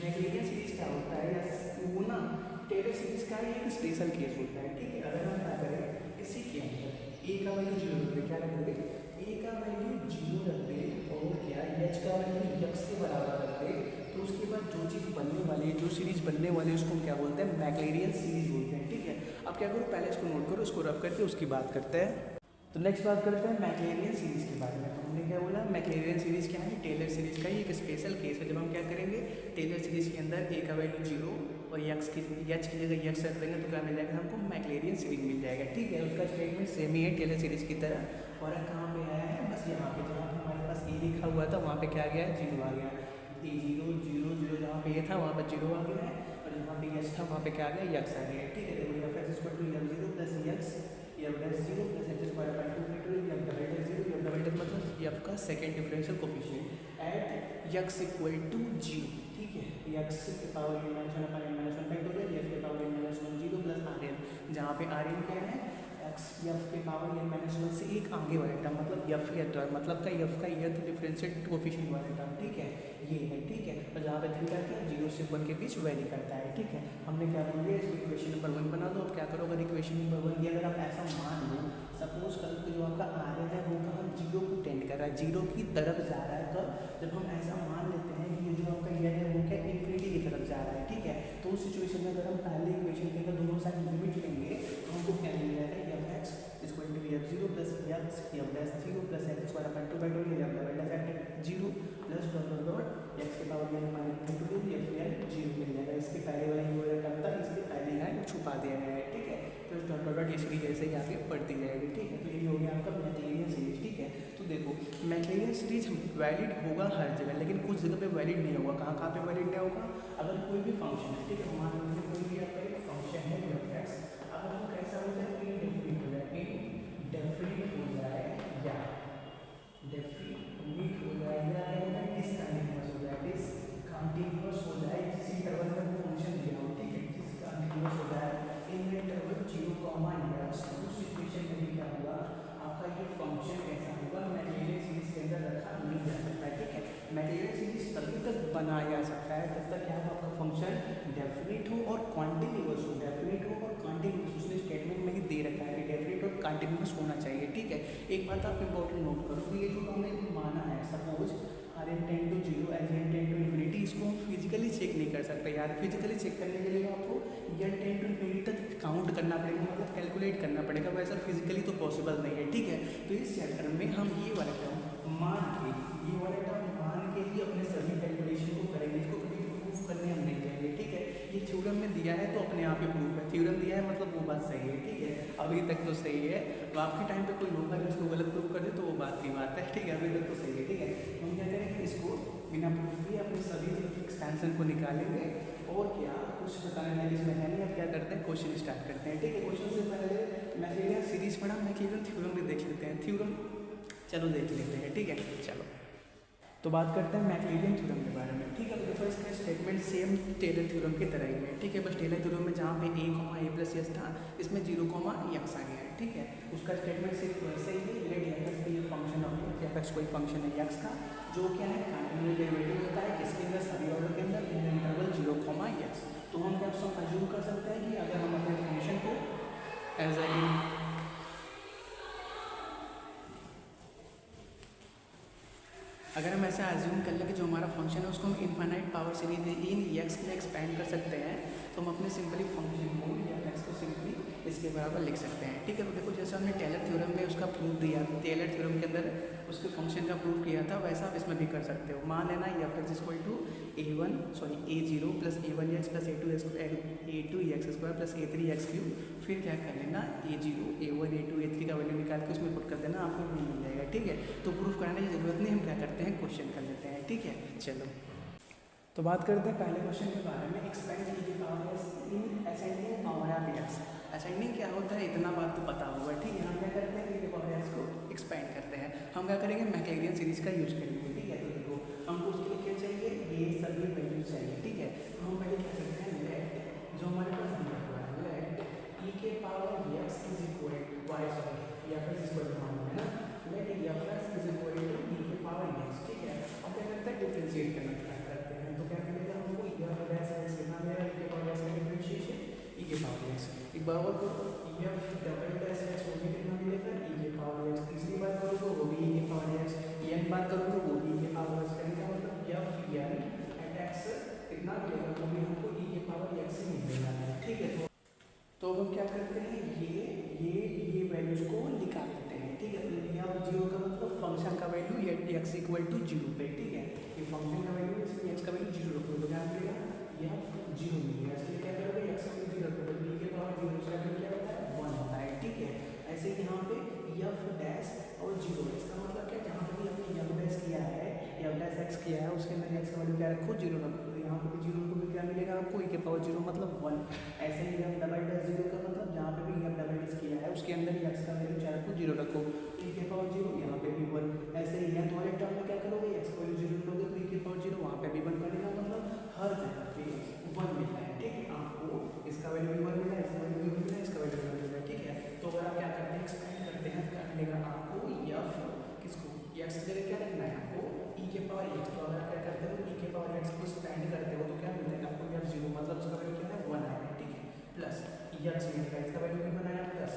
मैक्लेरियन सीरीज क्या होता है, या वो ना टेलर सीरीज का एक स्पेशल केस होता है, ठीक है। अगर हम क्या करें, इसी के अंदर ए का वैल्यू जीरो रख दे, क्या रख दे, ए का वैल्यू जीरो रख दे और क्या एच का वैल्यू एक्स के बराबर रख दे, तो उसके बाद जो चीज़ बनने वाली है, जो सीरीज बनने वाली है उसको हम क्या बोलते हैं, मैक्लेरियन सीरीज बोलते हैं, ठीक है। अब क्या करो, पहले इसको नोट करो, उसको रफ करके उसकी बात करते हैं। तो नेक्स्ट बात करते हैं मैक्लेरियन सीरीज के बारे में। हमने क्या बोला, मैक्लेरियन सीरीज क्या है, टेलर सीरीज का ही एक स्पेशल केस है। जब हम क्या करेंगे, टेलर सीरीज के अंदर ए का वैल्यू जीरो और एच की जगह एक्स रख देंगे तो क्या मिल जाएगा हमको, मैक्लेरियन सीरीज मिल जाएगा, ठीक है। उसका स्टेटमेंट सेम ही है टेलर सीरीज की तरह। फर्क कहाँ पे आया है, बस यहाँ पे, जहाँ पे हमारे पास ए लिखा हुआ था वहाँ पे क्या आ गया है, जीरो आ गया है, ए जीरो जीरो जीरो, जहाँ पे ए था वहाँ पर जीरो आ गया है, और जहाँ पे एच था वहाँ पे क्या आ गया, एक्स आ गया है, ठीक है। देखो f x equal to f zero plus x f dash zero plus h square by 2 factorial f double dash zero, f double dash मतलब एफ का second differential coefficient at x equal to zero, ठीक है। एक्स के power n minus one upon n minus one factorial f के power n minus one zero plus r n, जहाँ पे आर एन क्या है, एक्स एफ के पावर n माइनस वन से एक आगे वाले टर्म, मतलब एफ या टर्म, मतलब का एफ का यह डिफरेंशियल कोफिशिएंट वाला टर्म, ठीक है, ये है, ठीक है। और जहाँ पे थीटा क्या जीरो से 1 के बीच वैरी करता है, ठीक है। हमने क्या बोल दिया, इसको इक्वेशन नंबर 1 बना दो। अब क्या करो, अगर इक्वेशन नंबर 1 की अगर आप ऐसा मान लो, सपोज करो कि जो आपका आर एन है वो कहाँ जीरो को टेंड कर रहा है, जीरो की तरफ जा रहा है, कब, जब हम ऐसा मान लेते हैं कि ये जो आपका ये है वो क्या इन्फिनिटी की तरफ जा रहा है, ठीक है। तो उस सिचुएशन में अगर हम पहले इक्वेशन के अंदर दोनों साइड लिमिट लेंगे तो हमको क्या मिल जाएगा, f x equal to f zero plus x f dash zero plus x square upon 2 factorial f double dash zero plus dot dot dot x के power n minus factorial f l zero मिल जाएगा। इसके पहले वाला ये वाला टर्म था, इसके पहले यहाँ छुपा दिया गया है, ठीक है। तो डॉट डॉट डॉट ये सीरीज ऐसे ही आगे बढ़ती जाएगी, ठीक है। तो ये हो गया आपका मैक्लेरियन सीरीज, ठीक है। तो देखो मैक्लेरियन सीरीज वैलिड होगा हर जगह, लेकिन कुछ जगह पे वैलिड नहीं होगा। कहाँ पे वैलिड नहीं होगा, अगर कोई भी फंक्शन है, ठीक है, मान लीजिए कोई भी आपका एक फंक्शन है एफ एक्स, अगर वो कैसा हो जाए, इनडेफिनिट हो जाए, इनडेफिनिट हो जाए या डेफिनिट हो जाए या डिसकंटिन्यूअस हो जाए, डिसकंटिन्यूअस हो जाए, जिस इंटरवल में वो फंक्शन दिया हो, ठीक है, डिसकंटिन्यूअस हो जाए इन इंटरवल 0, x, उस सिचुएशन में भी क्या होगा, आपका ये फंक्शन कैसा होगा, मैक्लेरियन सीरीज के अंदर रखा नहीं जा सकता है, ठीक है। मैक्लेरियन सीरीज तभी तक बनाया जा सकता है जब तक क्या हो, आपका फंक्शन डेफिनिट हो और कॉन्टिन्यूअस हो, डेफिनिट हो और कॉन्टिन्यूअस, उसने स्टेटमेंट में ही दे रखा है कि डेफिनिट और कॉन्टिन्यूअस होना चाहिए, ठीक है। एक बात आप इंपॉर्टेंट नोट करो कि ये जो हमने माना है, suppose r n tend to zero as n tend to infinity, इसको हम फिजिकली चेक नहीं कर सकते यार। फिजिकली चेक करने के लिए आपको एन टेंड टू इन्फिनिटी तक काउंट करना पड़ेगा, मतलब कैलकुलेट करना पड़ेगा, वैसा फिजिकली तो पॉसिबल नहीं है, ठीक है। तो इस चैप्टर में हम ये वाला टर्म मान के, ये वाला टर्म मान के ही अपने सभी कैलकुलेशन को करेंगे, इसको कभी प्रूफ करने हम नहीं जाएंगे, ठीक है। ये थ्योरम में दिया है तो अपने आप ही प्रूफ है, थ्योरम दिया है मतलब वो बात सही है, ठीक है। अभी तक तो सही है, तो आपके टाइम पे कोई होगा जो इसको गलत प्रूफ कर दे तो वो बात की बात है, ठीक है। अभी तक तो सही है, ठीक है। हम क्या करेंगे, इसको बिना प्रूफ किए अपने सभी एक्सपेंशन को निकालेंगे और क्या कुछ बताने वाली इसमें है नहीं। अब क्या करते हैं, क्वेश्चन स्टार्ट करते हैं, ठीक है। क्वेश्चन से पहले मैक्लेरियन सीरीज पढ़ा, मैक्लेरियन थ्योरम भी देख लेते हैं, थ्योरम चलो देख लेते हैं, ठीक है। चलो तो बात करते हैं मैक्लेरियन थ्योरम के बारे में, ठीक है। तो देखो इसका स्टेटमेंट सेम टेलर थ्योरम की तरह ही है, ठीक है। बस टेलर थ्योरम में जहाँ पे a प्लस एस था, इसमें 0, x आ गया है, ठीक है। उसका स्टेटमेंट सिर्फ वैसे ही लेट एफ ये फंक्शन ऑफ एफ एक्स कोई फंक्शन है x का, जो क्या है कंटिन्यूअस डेरिवेटिव होता है, किसके अंदर, सभी ऑर्डर के अंदर, इन इंटरवल 0, x। तो हम क्या अज्यूम कर सकते हैं कि अगर हम अपने फंक्शन को एज ए अगर हम ऐसा एज्यूम कर लें कि जो हमारा फंक्शन है उसको हम infinite power series in x में एक्सपेंड कर सकते हैं, तो हम अपने सिंपली फंक्शन को या एक्स को सिंपली इसके बराबर लिख सकते हैं। ठीक है, तो देखो जैसे हमने टेलर थ्योरम में उसका प्रूफ दिया, टेलर थ्योरम के अंदर उसके फंक्शन का प्रूफ किया था, वैसा आप इसमें भी कर सकते हो। मान लेना f x equal to a0 plus a1x plus a2x square plus a3x cube, फिर क्या कर लेना a0 a1 a2 a3 का वैल्यू निकाल के उसमें पुट कर देना, आपको भी मिल जाएगा। ठीक है, तो प्रूफ कराने की जरूरत नहीं, हम क्या करते हैं क्वेश्चन कर लेते हैं। ठीक है, चलो तो बात करते हैं पहले क्वेश्चन के बारे में। एक्सपेंड कीजिए power in ascending power of x. Ascending क्या होता है इतना बात तो पता होगा। ठीक है, हम क्या करते हैं कि पावर एक्स को एक्सपेंड करते हैं। हम क्या करेंगे मैक्लैरियन सीरीज का यूज करेंगे। ठीक है, तो देखो हमको उसके लिए क्या चाहिए, ये सभी वैल्यू चाहिए। ठीक है, तो हम पहले क्या करते हैं, लेट जो हमारे पास दिया हुआ है, लेट ई के power x is equal to y sorry या फिर इक्वल टू है ना, let f x is equal to e के पावर एक्स। ठीक है, अब क्या करते हैं डिफरेंशिएट करना स्टार्ट करते हैं। तो क्या मिलेगा हमको एफ डैश एक्स कितना मिलेगा, ई के पावर एक्स का डिफरेंशिएशन ई के पावर एक्स। एक बार और करो, एफ डबल डैश एक्स वो भी कितना मिलेगा, ई के पावर एक्स। तीसरी बात करो तो वो भी ई के पावर एक्स। एन बात करो तो वो भी ई के पावर एक्स। कहने का मतलब एफ एन एट एक्स कितना मिलेगा, वो भी हमको ई के पावर एक्स ही मिलेगा। ठीक है, तो हम क्या करते हैं, ये वैल्यूज को निकाल लेते हैं। ठीक है, तो यहाँ जीरो का मतलब फंक्शन का वैल्यू ये एक्स इक्वल टू जीरो पे। ठीक है, ये फंक्शन का वैल्यू इसमें एक्स का वैल्यू जीरो रखो, तो क्या मिलेगा, यह जीरो मिलेगा। इसलिए क्या करोगे, एक्स का वैल्यू जीरो रखो, बी के पावर जीरो उसका वैल्यू क्या होता है, वन होता है। ठीक है, ऐसे ही यहाँ पे एफ डैश और जीरो, इसका मतलब क्या, जहाँ पे भी हमने एफ डैश किया है, एफ डैश एक्स किया है, उसके अंदर एक्स का वैल्यू क्या रखो, जीरो रखो। तो यहाँ पे भी जीरो को भी क्या मिलेगा आपको, ई के पावर जीरो मतलब वन। ऐसे ही एफ डबल डैश जीरो का मतलब जहाँ पे भी एफ डबल डैश किया है उसके अंदर ही एक्स का वैल्यू क्या रखो, जीरो रखो, ई के पावर जीरो, यहाँ पे भी वन। ऐसे ही यहाँ वाले टर्म में क्या करोगे, एक्स का वैल्यू जीरो लोगे तो ई के पावर जीरो, वहाँ पे भी वन बनेगा, मतलब हर जगह पे वन मिलता है। ठीक है, आपको इसका वैल्यू भी वन मिला, इसका वैल्यू भी मिला, इसका वैल्यू भी मिला। ठीक है, तो अगर आप क्या करते हैं, एक्सपेंड करते हैं, क्या मिलेगा आपको, एफ किसको, एक्स की जगह क्या रखना है आपको, ई के पावर एक्स। तो अगर क्या करते हो, ई के पावर एक्स को एक्सपेंड करते हो तो क्या मिलेगा आपको, एफ जीरो मतलब उसका वैल्यू क्या है, वन आएगा। ठीक है, प्लस एक्स मिलेगा, इसका वैल्यू भी बनाया, plus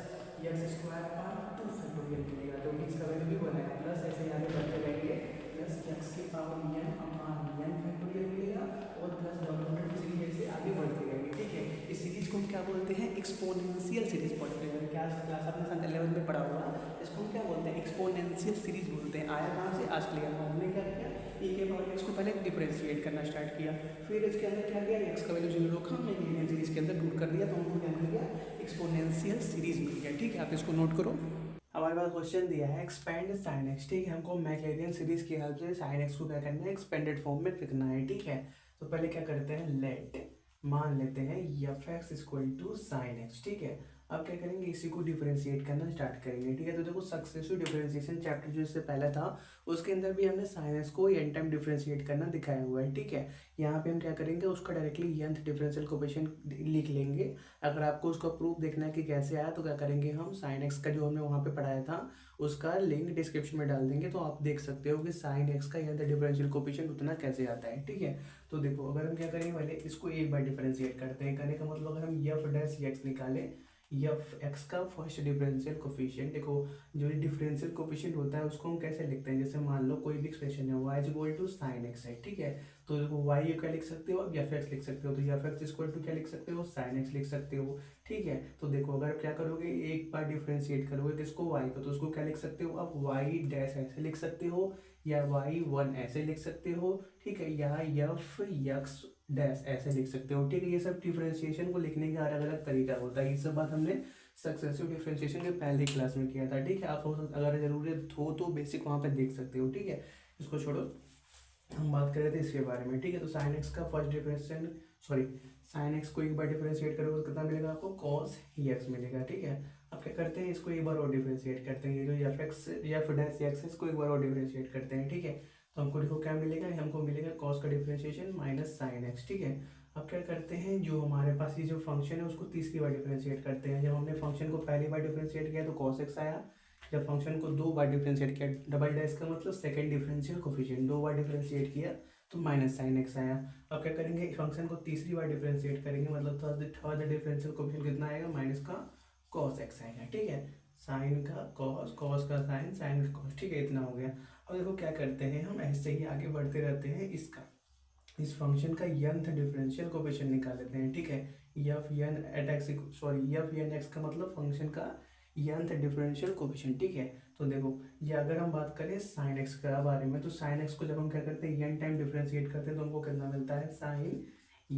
x square power two factorial मिलेगा, तो इसका वैल्यू भी बनाया, प्लस ऐसे आगे बढ़ते रहेंगे, प्लस एक्स की पावर एन अपान एन फैक्टोरियल मिलेगा, और प्लस डॉट सीरीज ऐसे आगे बढ़ते रहेंगे। ठीक है, इस सीरीज को हम क्या बोलते हैं, एक्सपोनेंशियल सीरीज पढ़ते हैं। क्या क्लास आपने सन 11 में पढ़ा हुआ, इसको हम क्या बोलते हैं, एक्सपोनेंशियल सीरीज बोलते हैं। आया कहाँ से, आज क्लियर। हमने क्या किया, ई के पावर एक्स को पहले डिफरेंशिएट करना स्टार्ट किया, फिर इसके अंदर क्या किया, एक्स का वैल्यू जीरो रखा, हमने लीनियर सीरीज के अंदर पुट कर दिया, तो हमको क्या मिल गया, एक्सपोनेंशियल सीरीज मिल गया। ठीक है, आप इसको नोट करो। हमारे पास क्वेश्चन दिया है एक्सपेंड साइन एक्स। ठीक है, हमको मैक्लैरियन सीरीज की हेल्प से साइन एक्स को क्या करना है, एक्सपेंडेड फॉर्म में लिखना है। ठीक है, तो पहले क्या करते हैं, लेट मान लेते हैं f x equal to sine x. ठीक है, अब क्या करेंगे, इसी को डिफरेंशिएट करना स्टार्ट करेंगे। ठीक है, तो देखो सक्सेसिव डिफरेंशिएशन चैप्टर जो इससे पहले था उसके अंदर भी हमने साइन एक्स को एन टाइम डिफरेंशिएट करना दिखाया हुआ है। ठीक है, यहाँ पे हम क्या करेंगे, उसका डायरेक्टली nth डिफरेंशियल कोएफिशिएंट लिख लेंगे। अगर आपको उसका प्रूफ देखना है कि कैसे आया, तो क्या करेंगे, हम साइन एक्स का जो हमने वहाँ पे पढ़ाया था उसका लिंक डिस्क्रिप्शन में डाल देंगे, तो आप देख सकते हो कि साइन एक्स का nth डिफरेंशियल कोएफिशिएंट उतना कैसे आता है। ठीक है, तो देखो अगर हम क्या करेंगे, पहले इसको एक बार डिफरेंशिएट करते हैं। करने का मतलब अगर हम एफ डैश एक्स निकालें, एफ एक्स का फर्स्ट डिफरेंशियल कोफिशिएंट, देखो जो डिफरेंशियल कोफिशिएंट होता है उसको हम कैसे लिखते हैं, जैसे मान लो कोई भी एक्सप्रेशन है y equal to sine x है। ठीक है, तो देखो y क्या लिख सकते हो, अब एफ एक्स लिख सकते हो, तो एफ एक्स इक्वल टू क्या लिख सकते हो, साइन एक्स लिख सकते हो। ठीक है, तो देखो अगर क्या करोगे, एक बार डिफरेंशिएट करोगे किसको, y को, तो उसको क्या लिख सकते हो, अब y डैश ऐसे लिख सकते हो, या y1 ऐसे लिख सकते हो। ठीक है, या एफ एक्स डैश ऐसे लिख सकते हो। ठीक है, ये सब डिफरेंशिएशन को लिखने का अलग अलग तरीका होता है। ये सब बात हमने सक्सेसिव डिफरेंशिएशन के पहले क्लास में किया था। ठीक है, आप अगर जरूरत हो तो बेसिक वहाँ पे देख सकते हो। ठीक है, इसको छोड़ो, हम बात कर रहे थे इसके बारे में। ठीक है, तो साइन एक्स का first differentiation, sorry sine x को एक बार डिफरेंशिएट करोगे तो कितना मिलेगा आपको, कॉस एक्स मिलेगा। ठीक है, अब क्या करते हैं, इसको एक बार और डिफरेंशिएट करते हैं, ये जो F x f dash x इसको एक बार और डिफरेंशिएट करते हैं। ठीक है, तो हमको देखो क्या मिलेगा, हमको मिलेगा कॉस का डिफरेंशिएशन माइनस साइन एक्स। ठीक है, अब क्या करते हैं, जो हमारे पास ये जो फंक्शन है उसको तीसरी बार डिफरेंशिएट करते हैं। जब हमने फंक्शन को पहली बार डिफरेंशिएट किया तो कॉस एक्स आया, जब फंक्शन को दो बार डिफरेंशिएट किया, डबल डैश का मतलब सेकंड डिफरेंशियल कोफिशिएंट, दो बार डिफरेंशिएट किया तो माइनस साइन एक्स आया। अब क्या करेंगे, फंक्शन को तीसरी बार डिफरेंशिएट करेंगे, मतलब थर्ड डिफरेंशियल कोफिशिएंट कितना आएगा, माइनस का कॉस एक्स आएगा। ठीक है, साइन का कॉस, कॉस का साइन, साइन का कॉस, ठीक है, इतना हो गया। अब देखो क्या करते हैं, हम ऐसे ही आगे बढ़ते रहते हैं, इसका इस फंक्शन का nth डिफरेंशियल कोफिशिएंट निकाल लेते हैं, ठीक है। F n at x, sorry f n x का मतलब फंक्शन का nth डिफरेंशियल कोफिशिएंट, ठीक है। तो देखो ये अगर हम बात करें साइन एक्स का बारे में, तो साइन एक्स को जब हम क्या करते हैं n टाइम डिफरेंशिएट करते हैं तो हमको कितना मिलता है, sine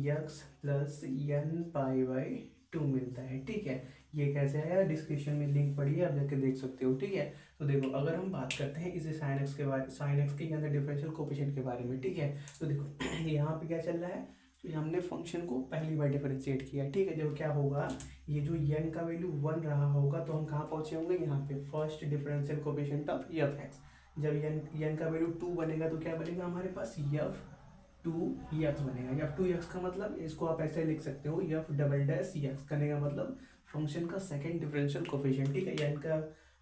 x plus n pi by 2 मिलता है, ठीक है। ये कैसे आया, डिस्क्रिप्शन में लिंक पड़ी है, आप जाके देख सकते हो, ठीक है। तो देखो अगर हम बात करते हैं इसे साइन एक्स के बारे, साइन एक्स के अंदर डिफरेंशियल कोफिशिएंट के बारे में, ठीक है। तो देखो यहाँ पे क्या चल रहा है, तो हमने फंक्शन को पहली बार डिफरेंशिएट किया, ठीक है। जब क्या होगा, ये जो n का वैल्यू 1 रहा होगा तो हम कहाँ पहुँचे होंगे, यहाँ पे first differential coefficient of F x. जब n का वैल्यू 2 बनेगा तो क्या बनेगा हमारे पास, एफ 2x बनेगा। एफ 2x का मतलब इसको आप ऐसे लिख सकते हो, एफ डबल डैश एक्स करने का मतलब फंक्शन का सेकंड डिफरेंशियल कोफिशिएंट, ठीक है। n का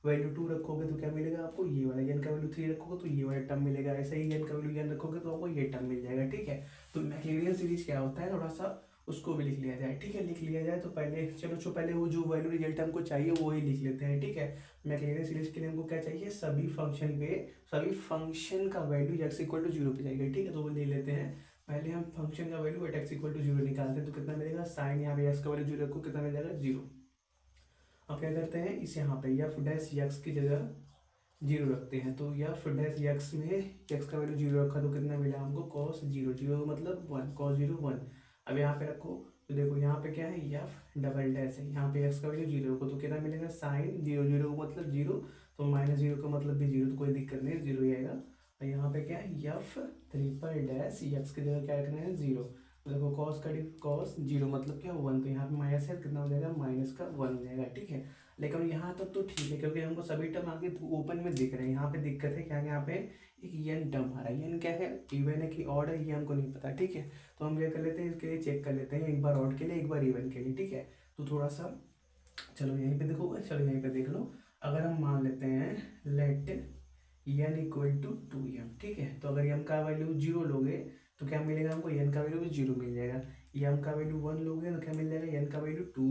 वैल्यू 2 रखोगे तो क्या मिलेगा आपको, ये वाला। n का वैल्यू 3 रखोगे तो ये वाला टर्म मिलेगा। ऐसे ही n का वैल्यू n रखोगे तो आपको ये टर्म मिल जाएगा, ठीक है। तो मैक्लॉरिन सीरीज क्या होता है, थोड़ा सा उसको भी लिख लिया जाए, ठीक है। लिख लिया जाए तो पहले चलो पहले वो जो वैल्यू रिजल्ट हमको चाहिए वो ही लिख लेते हैं, ठीक है। मैक्लॉरिन सीरीज के लिए हमको क्या चाहिए, सभी फंक्शन का वैल्यू x इक्वल टू 0 पे जाएगा, ठीक है। तो वो ले लेते हैं, पहले हम फंक्शन का value at x equal to 0 निकालते हैं, तो कितना मिलेगा, साइन यहाँ पे एक्स का वैल्यू 0 रखो, कितना मिल जाएगा, 0। अब क्या करते हैं, इस यहाँ पे एफ डैश एक्स की जगह 0 रखते हैं, तो एफ डैश एक्स में एक्स का वैल्यू 0 रखा तो कितना मिला हमको, कॉस 0, 0 मतलब 1, कॉस 0 1। अब यहाँ पे रखो तो देखो यहाँ पे क्या है, एफ डबल डैश है, यहाँ पे एक्स का वैल्यू 0 रखो तो कितना मिलेगा, साइन 0, 0 मतलब 0, तो माइनस 0 का मतलब भी 0, तो कोई दिक्कत नहीं, 0 ही आएगा। और यहाँ पे क्या है, एफ ट्रिपल डैश एक्स की जगह क्या रखना है, 0। तो देखो कॉस 0 मतलब क्या, 1, तो यहाँ पे माइनस है, कितना हो जाएगा, माइनस का 1 हो जाएगा, ठीक है। लेकिन यहाँ तक तो ठीक है, क्योंकि हमको सभी टर्म आगे ओपन में दिख रहे हैं। यहाँ पे दिक्कत है क्या, यहाँ पे एक n टर्म आ रहा है, n क्या है, इवन है कि ऑड है, ये हमको नहीं पता, ठीक है। तो हम क्या कर लेते हैं, इसके लिए चेक कर लेते हैं, एक बार ऑड के लिए, एक बार इवन के लिए, ठीक है। तो थोड़ा सा चलो यहीं पे देखो, चलो यहीं पे देख लो। अगर हम मान लेते हैं let n equal to 2m, ठीक है। तो अगर m का वैल्यू 0 लोगे तो क्या मिलेगा हमको, n का वैल्यू भी 0 मिल जाएगा। m का वैल्यू 1 लोगे तो क्या मिल जाएगा, n का वैल्यू 2।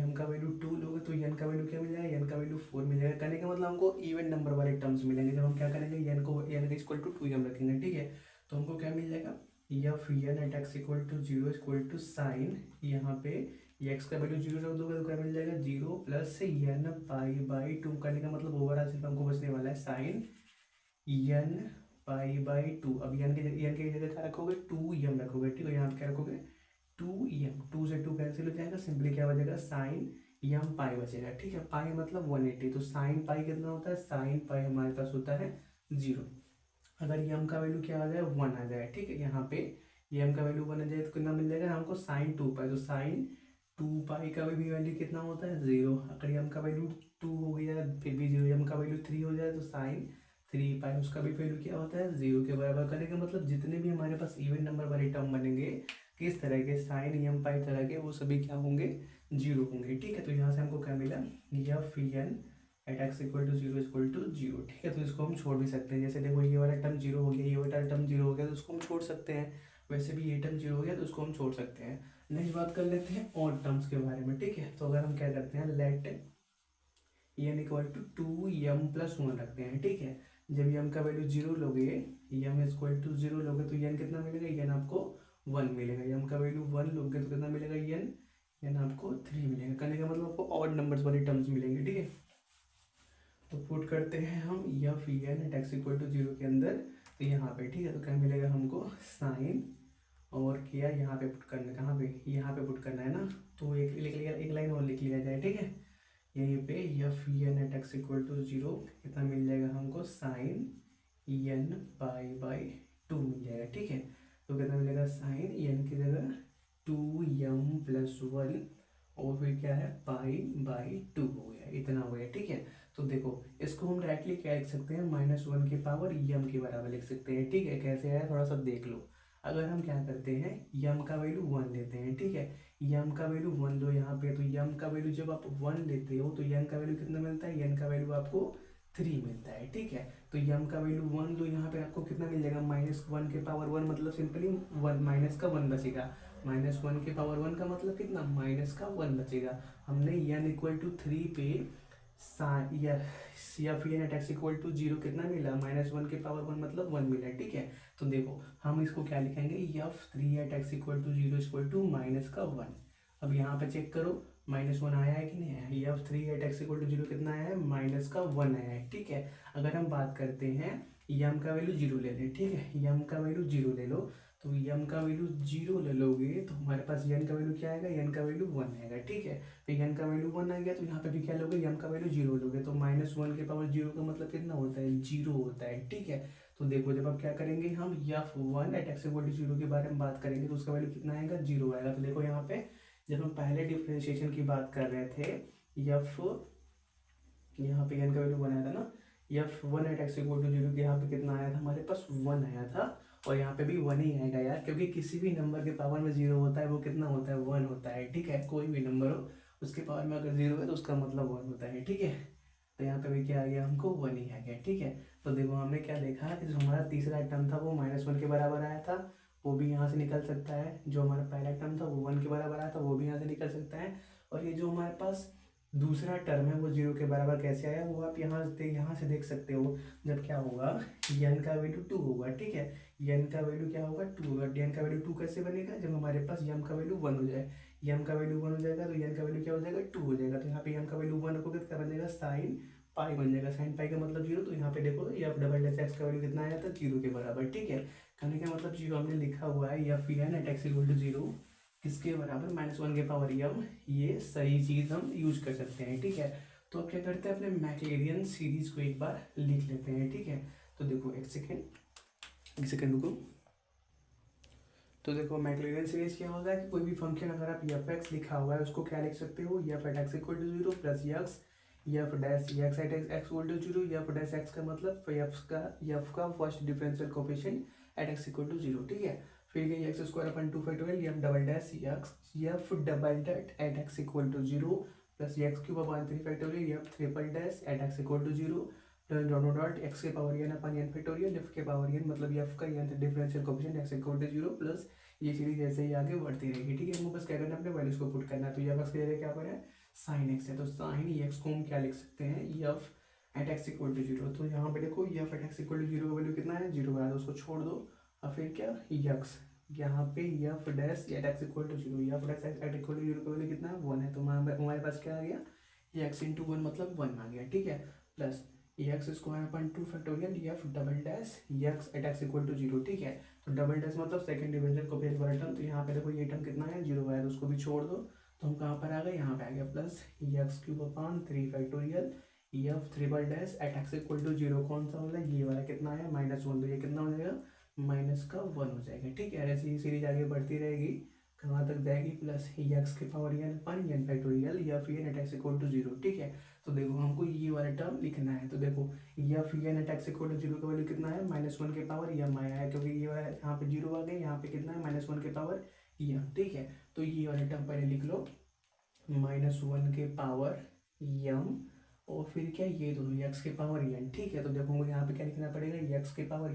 m का वैल्यू 2 लोगे तो n का वैल्यू क्या मिल जाएगा, n का वैल्यू 4 मिल जाएगा। कहने का मतलब हमको इवन नंबर वाले टर्म्स मिलेंगे जब हम क्या करेंगे, n का इक्वल टू 2m रखेंगे, ठीक है। तो हमको क्या मिल जाएगा, f n at x equal to 0 equal to sine, यहाँ पे एक्स का वैल्यू 0 रख दोगे तो क्या मिल जाएगा, 0 प्लस n पाई बाई 2, करने का मतलब ओवरऑल सिर्फ हमको बचने वाला है साइन n पाई बाई 2। अब n की जगह क्या रखोगे, 2m रखोगे, ठीक है। यहाँ पे क्या रखोगे, 2m, 2 से 2 कैंसिल हो जाएगा, सिंपली क्या बचेगा, साइन m पाई बचेगा, ठीक है। पाई मतलब 180, तो साइन पाई कितना होता है, साइन पाई हमारे पास होता है 0। अगर m का वैल्यू क्या आ जाए, 1 आ जाए, ठीक है। यहाँ पे m का वैल्यू 1 आ जाए तो कितना मिल जाएगा हमको, साइन 2 पाई, तो साइन 2 पाई का भी वैल्यू कितना होता है, 0। अगर m का वैल्यू 2 हो गया फिर भी 0, m का वैल्यू 3 हो जाए तो साइन 3 पाई, उसका भी वैल्यू क्या होता है, 0 के बराबर। करने का मतलब जितने भी हमारे पास इवन नंबर वाले टर्म बनेंगे किस तरह के, साइन m पाई तरह के, वो सभी क्या होंगे, 0 होंगे, ठीक है। तो यहाँ से हमको क्या मिला, f n at x equal to 0 equal to 0, ठीक है। तो इसको हम छोड़ भी सकते हैं, जैसे देखो ये वाला टर्म 0 हो गया, ये वाला टर्म 0 हो गया, तो उसको हम छोड़ सकते हैं। वैसे भी ये टर्म 0 हो गया तो उसको हम छोड़ सकते हैं। नेक्स्ट बात कर लेते हैं और टर्म्स के बारे में, ठीक है। तो अगर हम क्या करते हैं, let n equal to 2m plus 1 रखते हैं, ठीक है। जब m का वैल्यू 0 लोगे, m इक्वल टू 0 लोगे तो n कितना मिलेगा, n आपको 1 मिलेगा। m का वैल्यू 1 लोगे तो कितना मिलेगा, n आपको 3 मिलेगा। करने का मतलब आपको ऑड नंबर्स वाले टर्म्स मिलेंगे, ठीक है। तो पुट करते हैं हम f n at x equal to 0 के अंदर, तो यहाँ पे, ठीक है। तो क्या मिलेगा हमको, साइन, और किया यहाँ पे पुट करना, कहाँ पे, यहाँ पे पुट करना है ना, तो एक लिख लिया, एक लाइन और लिख लिया जाए, ठीक है। यहीं पे f n at x equal to 0 कितना मिल जाएगा हमको, साइन n पाई बाई 2 मिल जाएगा, ठीक है। तो कितना मिलेगा, साइन n की जगह 2m प्लस 1 और फिर क्या है, पाई बाई 2 हो गया, इतना हो गया, ठीक है। तो देखो इसको हम डायरेक्टली क्या लिख सकते हैं, -1 की पावर m के बराबर लिख सकते हैं, ठीक है। कैसे आया थोड़ा सा देख लो। अगर हम क्या करते हैं, m का वैल्यू 1 लेते हैं, ठीक है। m का वैल्यू 1 लो यहाँ पे, तो m का वैल्यू जब आप 1 लेते हो तो n का वैल्यू कितना मिलता है, n का वैल्यू आपको 3 मिलता है, ठीक है। तो m का वैल्यू 1 लो यहाँ पे, आपको कितना मिल जाएगा, -1 के पावर 1 मतलब सिंपली 1 माइनस का 1 बचेगा। -1 के पावर 1 का मतलब कितना, -1 बचेगा। हमने n इक्वल टू 3 पे f n at x equal to zero कितना मिला, -1 के पावर 1 मतलब 1 मिला, ठीक है। तो देखो हम इसको क्या लिखेंगे, f 3 at x equal to zero equal to -1। अब यहाँ पे चेक करो -1 आया है कि नहीं आया, f 3 at x equal to zero कितना आया है, -1 आया है, ठीक है। अगर हम बात करते हैं यम का वैल्यू जीरो ले लें, ठीक है, यम का वैल्यू जीरो ले लो, तो यम का वैल्यू जीरो ले लोगे तो हमारे पास यन का वैल्यू क्या आएगा, यन का वैल्यू 1 आएगा, ठीक है। तो यन का वैल्यू 1 आ गया तो यहाँ पे भी क्या लोगे, यम का वैल्यू जीरो लोगे, तो -1 के पावर जीरो का मतलब कितना होता है, जीरो होता है, ठीक है। तो देखो जब आप क्या करेंगे, हम f 1 at x equal to zero के बारे में बात करेंगे तो उसका वैल्यू कितना आएगा, जीरो आएगा। तो देखो यहाँ पे जब हम पहले डिफ्रेंशिएशन की बात कर रहे थे, एफ यहाँ पे एन का वैल्यू 1 आया था ना, f 1 at x equal to zero के यहाँ पे कितना आया था, हमारे पास 1 आया था, और यहाँ पे भी 1 ही आएगा यार, क्योंकि किसी भी नंबर के पावर में जीरो होता है वो कितना होता है, 1 होता है, ठीक है। कोई भी नंबर हो उसके पावर में अगर जीरो है तो उसका मतलब 1 होता है, ठीक है। तो यहाँ पे भी क्या आ गया, हमको 1 ही आ गया, ठीक है। तो देखो हमने क्या देखा कि जो हमारा तीसरा टर्म था वो -1 के बराबर आया था, वो भी यहाँ से निकल सकता है। जो हमारा पहला टर्म था वो 1 के बराबर आया था, वो भी यहाँ से निकल सकता है। और ये जो हमारे पास दूसरा टर्म है वो 0 के बराबर कैसे आया, वो आप यहाँ से देख सकते हो। जब क्या होगा, n का वैल्यू 2 होगा, ठीक है, n का वैल्यू क्या होगा, 2 होगा। n का वैल्यू 2 कैसे बनेगा, जब हमारे पास m का वैल्यू 1 हो जाए, m का वैल्यू 1 हो जाएगा तो n का वैल्यू क्या हो जाएगा, 2 हो जाएगा। तो यहाँ पे m का वैल्यू 1 रखोगे तो क्या बन जाएगा, साइन पाई बन जाएगा। साइन पाई का मतलब जीरो, तो यहाँ पे देखो एफ डबल डैश एक्स का वैल्यू कितना आया था, 0 के बराबर, ठीक है। कहने का मतलब जीरो हमने लिखा हुआ है, f n at x equal to zero किसके बराबर, -1 के पावर यम, ये सही चीज़ हम यूज कर सकते हैं, ठीक है। तो अब क्या करते हैं, अपने मैक्लेरियन सीरीज को एक बार लिख लेते हैं, ठीक है। तो देखो एक सेकेंड रुको। तो देखो मैक्लेरियन सीरीज क्या होगा कि कोई भी फंक्शन अगर आप एफ एक्स लिखा हुआ है उसको क्या लिख सकते हो, f at x equal to zero plus x, f dash x at x equal to zero, f dash x का मतलब एफ का first differential coefficient at x equal to zero, ठीक है। फिर ये x square upon 2 factorial f double dash f double dash at x equal to zero plus x cube upon 3 factorial f triple dash at x equal to zero plus dot dot x के power n upon n factorial f के पावर एन मतलब एफ का n differential coefficient x equal to zero plus ये सीरीज ऐसे ही आगे बढ़ती रहेगी, ठीक है। हमको बस क्या करना है, अपने वैल्यूज को पुट करना है। तो ये एक्स की जगह क्या पर है, साइन एक्स है, तो साइन एक्स को हम क्या लिख सकते हैं, f at x equal to zero. तो यहाँ पे देखो f at x equal to zero का वैल्यू कितना है, जीरो आया, तो उसको छोड़ दो। और फिर क्या, एक्स यहाँ पे f dash at x equal to zero, f dash at equal to zero का वैल्यू कितना है, 1 है। तो हमारे पास क्या आ गया, एक्स इंटू 1 मतलब 1 आ गया, ठीक है। Plus x square upon 2 factorial f double dash x at x equal to zero, ठीक है। तो डबल डैश मतलब सेकंड डिफरेंशियल कोफिशिएंट वाला टर्म, तो यहाँ पे देखो ये टर्म कितना है, 0 आया, तो उसको भी छोड़ दो। तो हम कहाँ पर आ गए, यहाँ पे आ गया, plus x cube upon 3 factorial f triple dash at x equal to zero, कौन सा वाला, ये वाला कितना है, -1, तो ये कितना हो जाएगा, -1 हो जाएगा, ठीक है। ऐसे ही सीरीज आगे बढ़ती रहेगी, कहाँ तक जाएगी, प्लस एक्स के power n upon n factorial f n at x equal to zero, ठीक है। तो देखो हमको ये वाला टर्म लिखना है। तो देखो f n at x equal to zero का वैल्यू कितना है, -1 के पावर एम आया है, क्योंकि ये वाला यहाँ पे जीरो आ गया, यहाँ पे कितना है, -1 के पावर एम, ठीक है। तो ये वाला टर्म पहले लिख लो, -1 के पावर एम, और फिर क्या, ये दोनों एक्स के पावर एन, ठीक है। तो देखो मुझे यहाँ पे क्या लिखना पड़ेगा, एक्स के पावर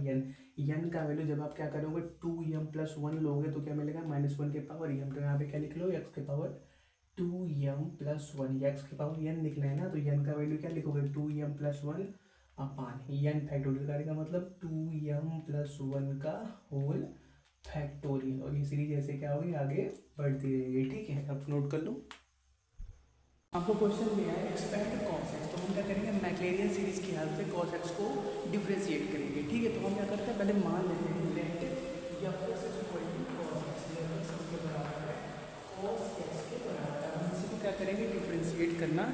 एन का वैल्यू जब आप क्या करोगे 2m प्लस 1 लोगे तो क्या मिलेगा, -1 के पावर एम। तो यहाँ पे क्या लिख लो, एक्स के पावर 2m प्लस 1, एक्स के पावर एन लिखना है ना, तो एन का वैल्यू क्या लिखोगे, 2m प्लस 1 अपान एन फैक्टोरियल का मतलब 2m प्लस 1 का होल फैक्टोरियल। और ये सीरीज ऐसे क्या होगी, आगे बढ़ती रहेगी, ठीक है। अब नोट कर लो, आपको क्वेश्चन दिया है एक्सपेक्ट कॉस एक्स, तो हम क्या करेंगे, मैक्लेरियन सीरीज की हेल्प से कॉस एक्स को डिफ्रेंशिएट करेंगे, ठीक है। तो हम क्या करते हैं, पहले मान लेते हैं लेट या cos x equal to cos x, के बराबर है कॉस एक्स के बराबर है, हम इसी को क्या करेंगे, डिफ्रेंशिएट करना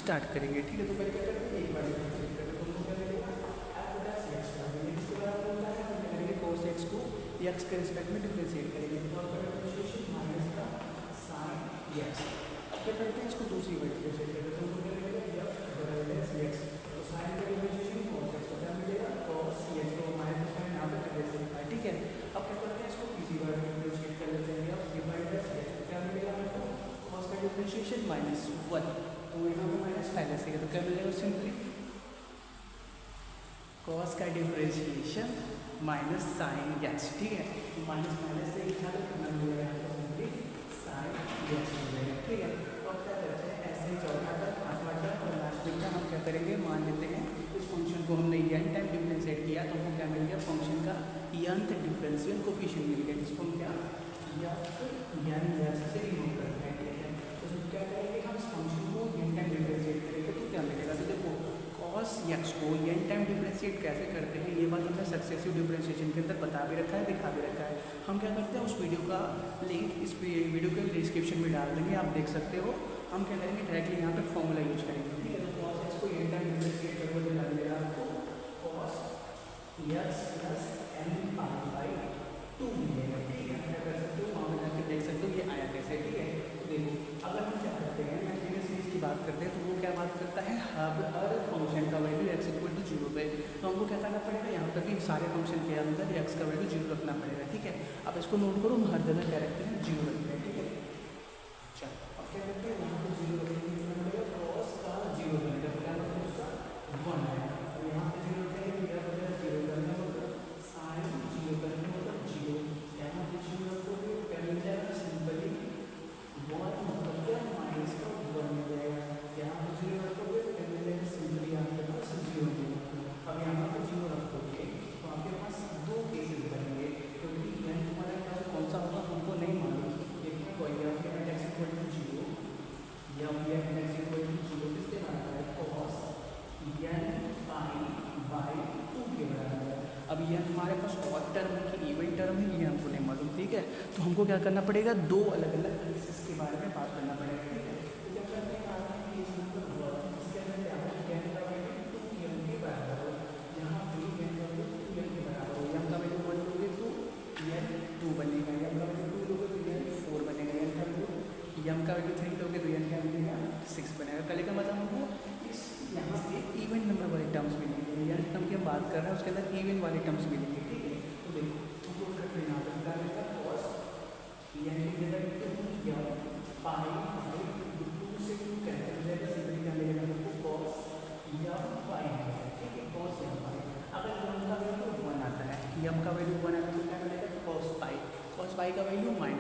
स्टार्ट करेंगे, ठीक है। तो पहले क्या करेंगे, एक बार डिफ्रेंशिएट करेंगे, तो हम क्या करेंगे, एफ डैश एक्स करेंगे, इसके बराबर होता है, हम करेंगे कॉस एक्स को एक्स के रिस्पेक्ट में डिफ्रेंशिएट करेंगे, तो आपका डिफ्रेंशिएशन माइनस का साइन एक्स। क्या करते हैं, इसको दूसरी वर्ड के से करते हैं, तो क्या करेंगे, एफ डबल डैश एक्स, तो साइन का डिफरेंशिएशन cos x, तो क्या मिलेगा, cos x, तो हमारे पास यहाँ पे कैसे लिखा है, ठीक है। अब क्या करते हैं, इसको तीसरी बार डिफरेंशिएट कर लेते हैं, एफ डिवाइड डैश एक्स, तो क्या मिलेगा हमको, cos का डिफरेंशिएशन -1, तो यहाँ पे माइनस पहले से है, तो क्या मिलेगा, सिंपली cos का डिफरेंशिएशन माइनस साइन एक्स, ठीक है। तो माइनस से इतना कितना मिलेगा, साइन एक्स मिलेगा, ठीक है। तो अब क्या करते हैं, ऐसे ही चौथा टर्म, पांचवा टर्म और लास्ट में मिलेगा, हम क्या करेंगे, मान लेते हैं इस फंक्शन को हमने n टाइम डिफरेंशिएट किया तो हमको क्या मिल गया, फंक्शन का nth डिफरेंशियल कोफिशिएंट मिल गया, जिसको हम क्या से रिमूव करते हैं। ठीक है, तो क्या करेंगे, हम इस फंक्शन को n टाइम डिफरेंशिएट करेंगे तो क्या मिलेगा, तो देखो cos x को n टाइम डिफरेंशिएट कैसे करते हैं ये बात हमने सक्सेसिव डिफरेंशिएशन के अंदर बता भी रखा है, दिखा भी रखा है। हम क्या करते हैं, उस वीडियो का लिंक इस वीडियो के डिस्क्रिप्शन में डाल देंगे, आप देख सकते हो। हम क्या करेंगे, डायरेक्टली यहाँ पे फॉर्मूला यूज करेंगे। ठीक है, तो cos x को n टाइम डिफरेंशिएट करोगे तो मिलेगा आपको cos x plus n pi by 2 मिलेगा। ठीक है, क्या कर सकते हो, वहाँ पे जाके देख सकते हो ये आया कैसे। ठीक है, तो देखो अगर हम क्या करते हैं, मैक्सिमम सीरीज की बात करते हैं तो वो क्या बात करता है, हर फंक्शन का वैल्यू x इक्वल टू 0 पे, तो हमको क्या करना पड़ेगा, यहाँ पर भी सारे फंक्शन के अंदर x का वैल्यू 0 रखना पड़ेगा। ठीक है, आप इसको नोट करो, हम हर जगह क्या रखते हैं, 0 रखते हैं। ठीक है, चलो अब क्या करते हैं, यहाँ पे 0 रखेंगे, cos का 0 बनेगा, क्या मतलब उसका 1 है, और यहाँ पे 0 रखेंगे, क्या बनेगा, 0 करने मतलब sin 0 करने मतलब 0, यहाँ पे 0 रखोगे क्या मिल जाएगा, सिंपली 1 मतलब क्या, माइनस का 1 मिल जाएगा, यहाँ पे 0 रखोगे तो क्या मिल जाएगा, सिंपली आपके पास 0 मिलेगा। अब यहाँ पे 0 रखोगे तो आपके पास दो केसेस बनेंगे, क्योंकि n तुम्हारा क्या कौन सा होगा हमको नहीं मालूम, देखिए कोई x इक्वल टू 0 या x इक्वल टू 0 किसके बराबर है, cos n पाई बाई 2 के बराबर है। अब ये हमारे पास ऑड टर्म है कि इवन टर्म है ये हमको नहीं मालूम। ठीक है, तो हमको क्या करना पड़ेगा, दो अलग अलग केसेस के बारे में बात करना पड़ेगा। ठीक है, तो क्या करते हैं, आप केस नंबर 1 इसके अंदर क्या है, n का वैल्यू 2m के बराबर हो, यहाँ भी n का वैल्यू 2m के बराबर हो, m का वैल्यू 1 लोगे तो n 2 बनेगा, m का वैल्यू 2 लोगे तो n 4 बनेगा, n का वैल्यू m का वैल्यू 3 लोगे तो n का वैल्यू 6 बनेगा। कल का मतलब हमको इस यहाँ पे इवन नंबर वाले टर्म्स मिलेंगे, n टर्म की हम बात कर रहे हैं उसके अंदर इवन वाले टर्म्स मिलेंगे। ठीक है, तो देखो हमको करते हैं, यहाँ पे क्या मिलेगा, cos n की जगह पाई बाई 2 से 2 कैंसिल हो जाएगा, सिंपली क्या मिलेगा हमको cos m पाई। ठीक है, cos m पाई, अगर m का वैल्यू 1 आता है, m का वैल्यू 1 आता है तो क्या मिलेगा, cos पाई का वैल्यू -1,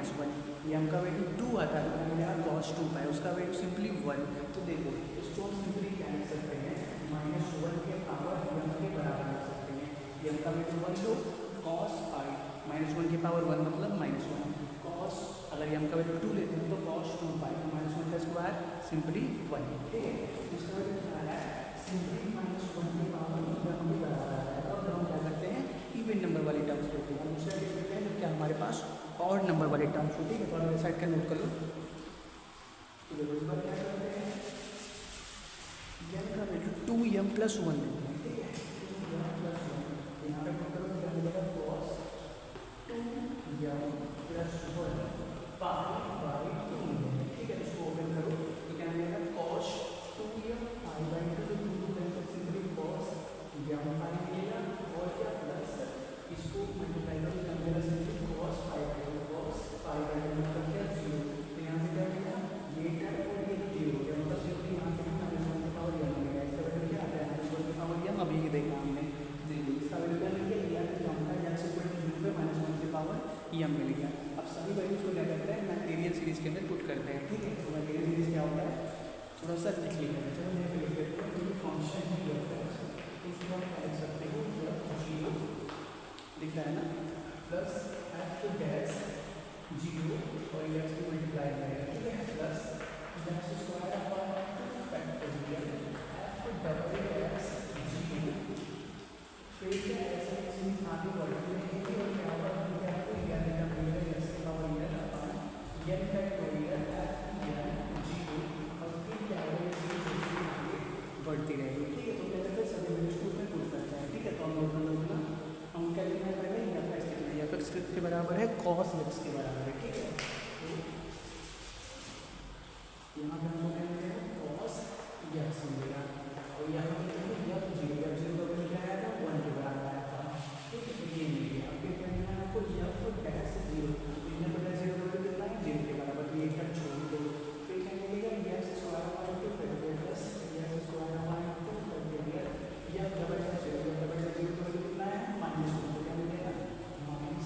m का वैल्यू 2 आता है तो क्या मिलेगा, cos 2 पाई, उसका वैल्यू सिंपली 1। तो देखो इसको हम सिंपली क्या लिख सकते हैं, -1 के पावर m के बराबर लिख सकते हैं, m का वैल्यू 1 लो, cos पाई -1 की पावर 1 मतलब -1, cos अगर m का वैल्यू 2 लेते हैं तो cos 2 पाई -1 का स्क्वायर सिंपली 1। ठीक है, इसका वैल्यू क्या है, सिंपली -1 की पावर 1 के बराबर आता है। और हम क्या करते हैं, इवन नंबर वाली टर्म्स लेते हैं, हम दूसरा लिख देते हैं क्या हमारे पास ऑड नंबर वाले टर्म्स हो। ठीक है, तो साइड का नोट कर लो, तो देखो इस बार क्या करते हैं, n का वैल्यू 2m प्लस 1 लेते हैं। ठीक है, 2m प्लस 1 यहाँ पे नोट करो, क्या मिलेगा, cos 2m plus 1 pi by 2 मिलेगा। ठीक है, इसको ओपन करो तो क्या मिलेगा, cos 2m पाई बाई 2 तो 2 कैंसिल, सिंपली cos m पाई मिलेगा, और क्या प्लस इसको मल्टीप्लाई करो क्या मिलेगा, simply cos pi by 2, cos pi by 2 मतलब क्या 0, तो यहाँ से क्या मिलेगा, ये टर्म और ये 0 है, मतलब सिंपली यहाँ से -1 की पावर m मिलेगा, इसका वैल्यू क्या आता है, -1 की पावर m, अभी ये देखा हमने, इसका वैल्यू क्या मिल गया, या हमका x इक्वल टू 0 पे -1 की पावर m मिल गया। अब सभी वैल्यूज को क्या करते हैं, मैटेरियल सीरीज के अंदर पुट करते हैं। ठीक है, तो मैटेरियल सीरीज क्या होता है, थोड़ा सा लिख लीजिए, चलो मैं लिख देता हूँ, क्योंकि फंक्शन ही होता है तो उसको हम क्या लिख सकते हो, जीरो दिख रहा है ना, प्लस f डैश 0 और x की मल्टीप्लाई करेगा। ठीक है, plus x square upon factorial f double dash 0, फिर क्या ऐसा सीरीज आगे बढ़ती रहेगी और क्या होगा, क्या आपको n का मिलेगा x की power n upon n factorial f n 0, और फिर क्या होगा सीरीज आगे बढ़ती रहेगी। ठीक है, तो क्या करते हैं, सभी वैल्यूज को में पुट करते हैं। ठीक है, तो हम नोट कर लो, हम क्या लिखना है पहले, या फिर लिखना है, या फिर स्क्रिप्ट के बराबर है cos x के बराबर है। ठीक है, तो यहाँ पे हमको क्या मिलेगा, cos x मिलेगा, और यहाँ पे f 0 का वैल्यू क्या आया था, 1 के बराबर आया था। ठीक है, तो ये मिल गया। अब क्या करना है आपको, f डैश 0, तो यहाँ पर 0 का वैल्यू कितना है, 0 के बराबर, तो ये टर्म छोड़ दो, फिर क्या मिलेगा, x square upon 2 factorial plus x square upon 2 factorial, या डबल डैश 0 का वैल्यू कितना है, -1, तो क्या मिलेगा, -1।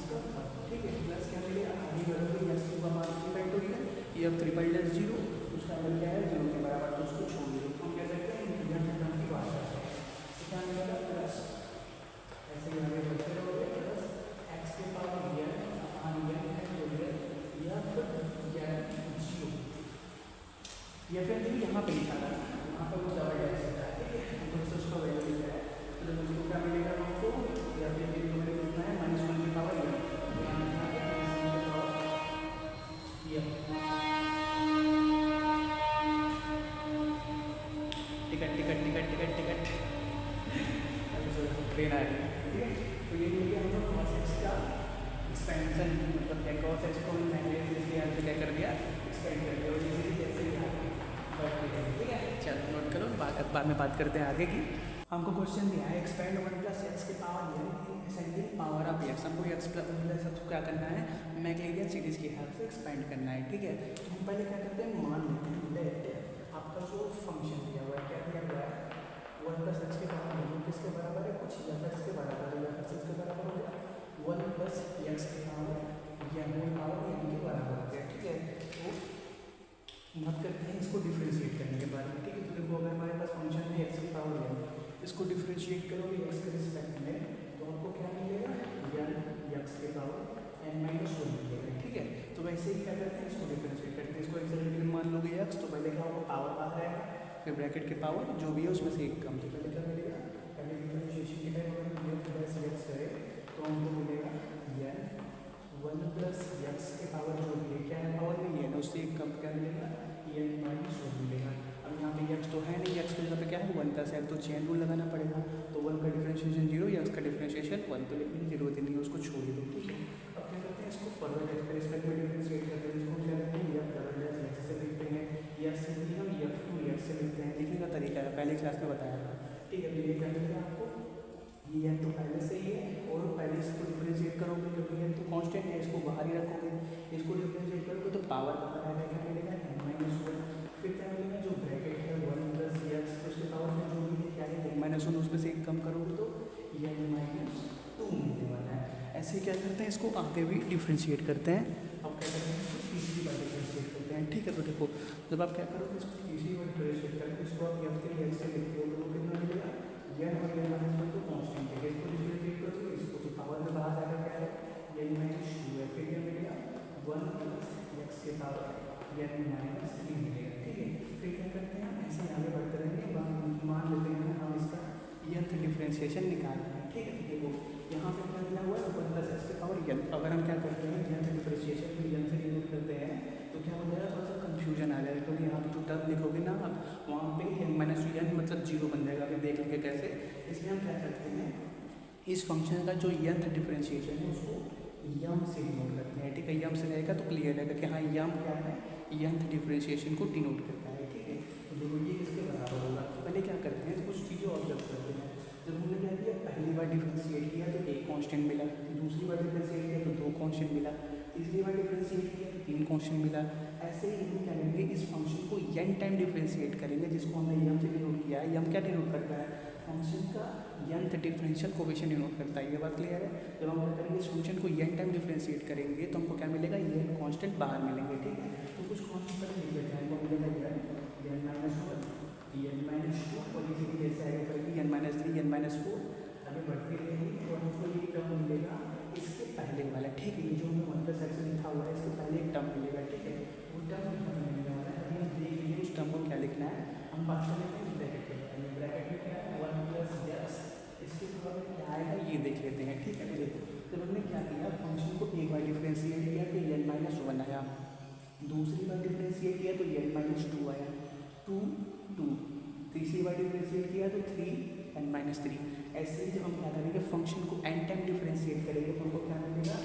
ठीक है, प्लस क्या मिलेगा, आगे बढ़ोगे x की देना है, ठीक है। तो ये मिल गया हम लोग cos x का एक्सपेंशन, मतलब क्या cos x को मैंने इसके यहाँ पे क्या कर दिया, एक्सपेंड कर दिया, और ये कैसे यहाँ ठीक है। चलो नोट करो, बाद में बात करते हैं आगे की। हमको क्वेश्चन दिया है एक्सपेंड 1 + x की power n power of x, हमको x प्लस सबको क्या करना है, मैक्लेरियन सीरीज की हेल्प से एक्सपेंड करना है, ठीक है। तो हम पहले क्या करते हैं, मान लेते हैं लेट आपका जो फंक्शन दिया हुआ है, क्या दिया हुआ है, 1 + x की पावर किसके बराबर है, कुछ f के बराबर है, f के बराबर हो गया 1 + x की पावर या मूल पावर n के बराबर हो गया, ठीक है। तो बात करते हैं इसको डिफ्रेंशिएट करने के बारे में, ठीक है। तो देखो अगर हमारे पास फंक्शन है x की पावर n, इसको डिफ्रेंशिएट करोगे x के रिस्पेक्ट में, तो आपको क्या मिलेगा, n x के पावर n - 1 मिलेगा, ठीक है। तो वैसे ही क्या करते हैं, इसको डिफ्रेंशिएट करते हैं, इसको एक्सलेटर मान लोगे x, तो पहले क्या होगा, पावर बाहर आएगा, फिर ब्रैकेट के पावर जो भी है उसमें से एक कम, तो पहले क्या मिलेगा, पहले डिफ्रेंशिएशन के टाइम अगर हम x करें तो हमको मिलेगा n 1 + x के पावर जो भी है, क्या है पावर में n, उससे एक कम क्या मिलेगा, n - 1 मिलेगा। अब यहाँ पे x तो है नहीं, x की जगह पे क्या है 1 + x, तो चेन रूल लगाना पड़ेगा, तो 1 का डिफरेंशिएशन 0, x का डिफरेंशिएशन 1, तो लिखने की जरूरत नहीं है, उसको छोड़ दो, ठीक है। अब क्या करते हैं, इसको फॉरवर्ड x के रिस्पेक्ट में डिफरेंशिएट करते हैं, इसको क्या करते हैं, x से लिखते हैं, या सिंपली हम f2x से लिखते हैं, लिखने का तरीका है पहले क्लास में बताया था, ठीक है। तो ये क्या मिलेगा आपको, ये n तो पहले से ही है, और पहले इसको डिफरेंशिएट करोगे क्योंकि n तो कांस्टेंट है, इसको बाहर ही रखोगे, इसको डिफरेंशिएट करोगे तो पावर बाहर आएगा, क्या मिलेगा n - 1, फिर क्या मिलेगा, जो ब्रैकेट है 1 + x, उसके पावर में जो भी है क्या है n - 1, उसमें से एक कम करोगे तो n - 2 मिलने वाला है। ऐसे क्या करते हैं, इसको आगे भी डिफरेंशिएट करते हैं। अब क्या करते हैं, इसको तीसरी बार डिफरेंशिएट करते हैं, ठीक है। तो देखो जब आप क्या करोगे, इसको तीसरी बार डिफरेंशिएट करके इसको आप f के लिए x से लिखते हो, तो वो कितना मिलेगा, n और n - 1 तो कांस्टेंट है, इसको डिफरेंशिएट करोगे, इसको तो पावर में बाहर आएगा, क्या है n - 2 है, फिर क्या मिलेगा 1 + x के पावर n - 3 मिलेगा, ठीक है। फिर क्या करते हैं, ऐसे आगे बढ़ते रहेंगे, मान लेते हैं हम इसका nth डिफरेंशिएशन निकालते हैं, ठीक है। देखो यहाँ पे क्या मिला हुआ है 1 + x के पावर n, अगर हम क्या करते हैं nth डिफरेंशिएशन को n से डिनोट करते हैं तो क्या हो जाएगा, थोड़ा सा कंफ्यूजन आ जाएगा, क्योंकि यहाँ पे जो टर्म लिखोगे ना आप, वहाँ पे n - 2 n मतलब 0 बन जाएगा, फिर देख लेंगे कैसे। इसलिए हम क्या करते हैं, इस फंक्शन का जो nth डिफरेंशिएशन है उसको यम से डिनोट करते हैं, ठीक है। यम से रहेगा तो क्लियर रहेगा कि हाँ यम क्या है, nth डिफरेंशिएशन को डिनोट करता है, ठीक है। तो देखो ये किसके बराबर होगा, तो पहले क्या करते हैं, कुछ चीज़ें ऑब्जर्व करते हैं। जब हमने क्या किया, पहली बार डिफरेंशिएट किया तो 1 कांस्टेंट मिला, दूसरी बार डिफरेंशिएट किया तो 2 कांस्टेंट मिला, तीसरी बार डिफरेंशिएट किया तो 3 कांस्टेंट मिला। ऐसे ही हम क्या करेंगे, इस फंक्शन को n टाइम डिफरेंशिएट करेंगे, जिसको हमने यम से डिनोट किया है। यम क्या डिनोट करता है, फंक्शन का nth डिफरेंशियल कोएफिशिएंट डिनोट करता है, ये बात क्लियर है। जब हम क्या करेंगे, इस फंक्शन को n टाइम डिफरेंशिएट करेंगे तो हमको क्या मिलेगा, n कांस्टेंट बाहर मिलेंगे, ठीक है। तो कुछ कांस्टेंट पर लिख लेते हैं, हमको मिलेगा n - 1 n - 2, और इसी के जैसे आगे बढ़ेगी n - 3 n - 4 आगे बढ़ती रहेगी, और हमको ये टर्म मिलेगा इसके पहले वाला, ठीक है। ये जो हमें 1 + x लिखा हुआ है, इसके पहले एक टर्म मिलेगा, ठीक है। वो टर्म मिलने वाला है, अभी हम देख लीजिए उस टर्म को क्या लिखना है। हम बात कर लेते हैं ब्रैकेट के बारे में, ब्रैकेट में क्या है 1 + x, इसके बाद में क्या आएगा ये देख लेते हैं, ठीक है। तो देखो जब हमने क्या किया, फंक्शन को एक बार डिफरेंशिएट किया तो n - 1 आया, दूसरी बार डिफरेंशिएट किया तो n - 2 आया, 2 2, तीसरी बार डिफरेंशिएट किया तो 3 n - 3। ऐसे ही जब हम क्या करेंगे, फंक्शन को n टाइम डिफरेंशिएट करेंगे तो हमको क्या मिलेगा,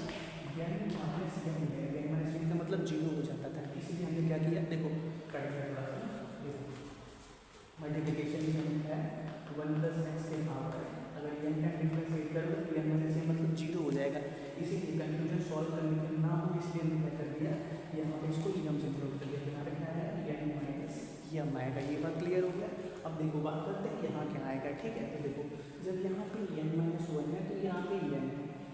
n - 1 मिलेगा। n - 3 का मतलब 0 हो जाता था, इसलिए हमने क्या किया, देखो मल्टीप्लिकेशन भी हमने क्या है 1 + x के पावर, अगर n टाइम डिफरेंशिएट करोगे तो n - 3 मतलब 0 हो जाएगा। इसीलिए कंफ्यूजन सॉल्व करने के ना हो, इसलिए हमने क्या कर दिया, यहाँ पे इसको यम से डिनोट कर दिया, यहाँ पे क्या है n - यम आएगा, ये बात क्लियर हो गया। अब देखो बात करते हैं यहाँ क्या आएगा, ठीक है। तो देखो जब यहाँ पे n - 1 है तो यहाँ पे n है,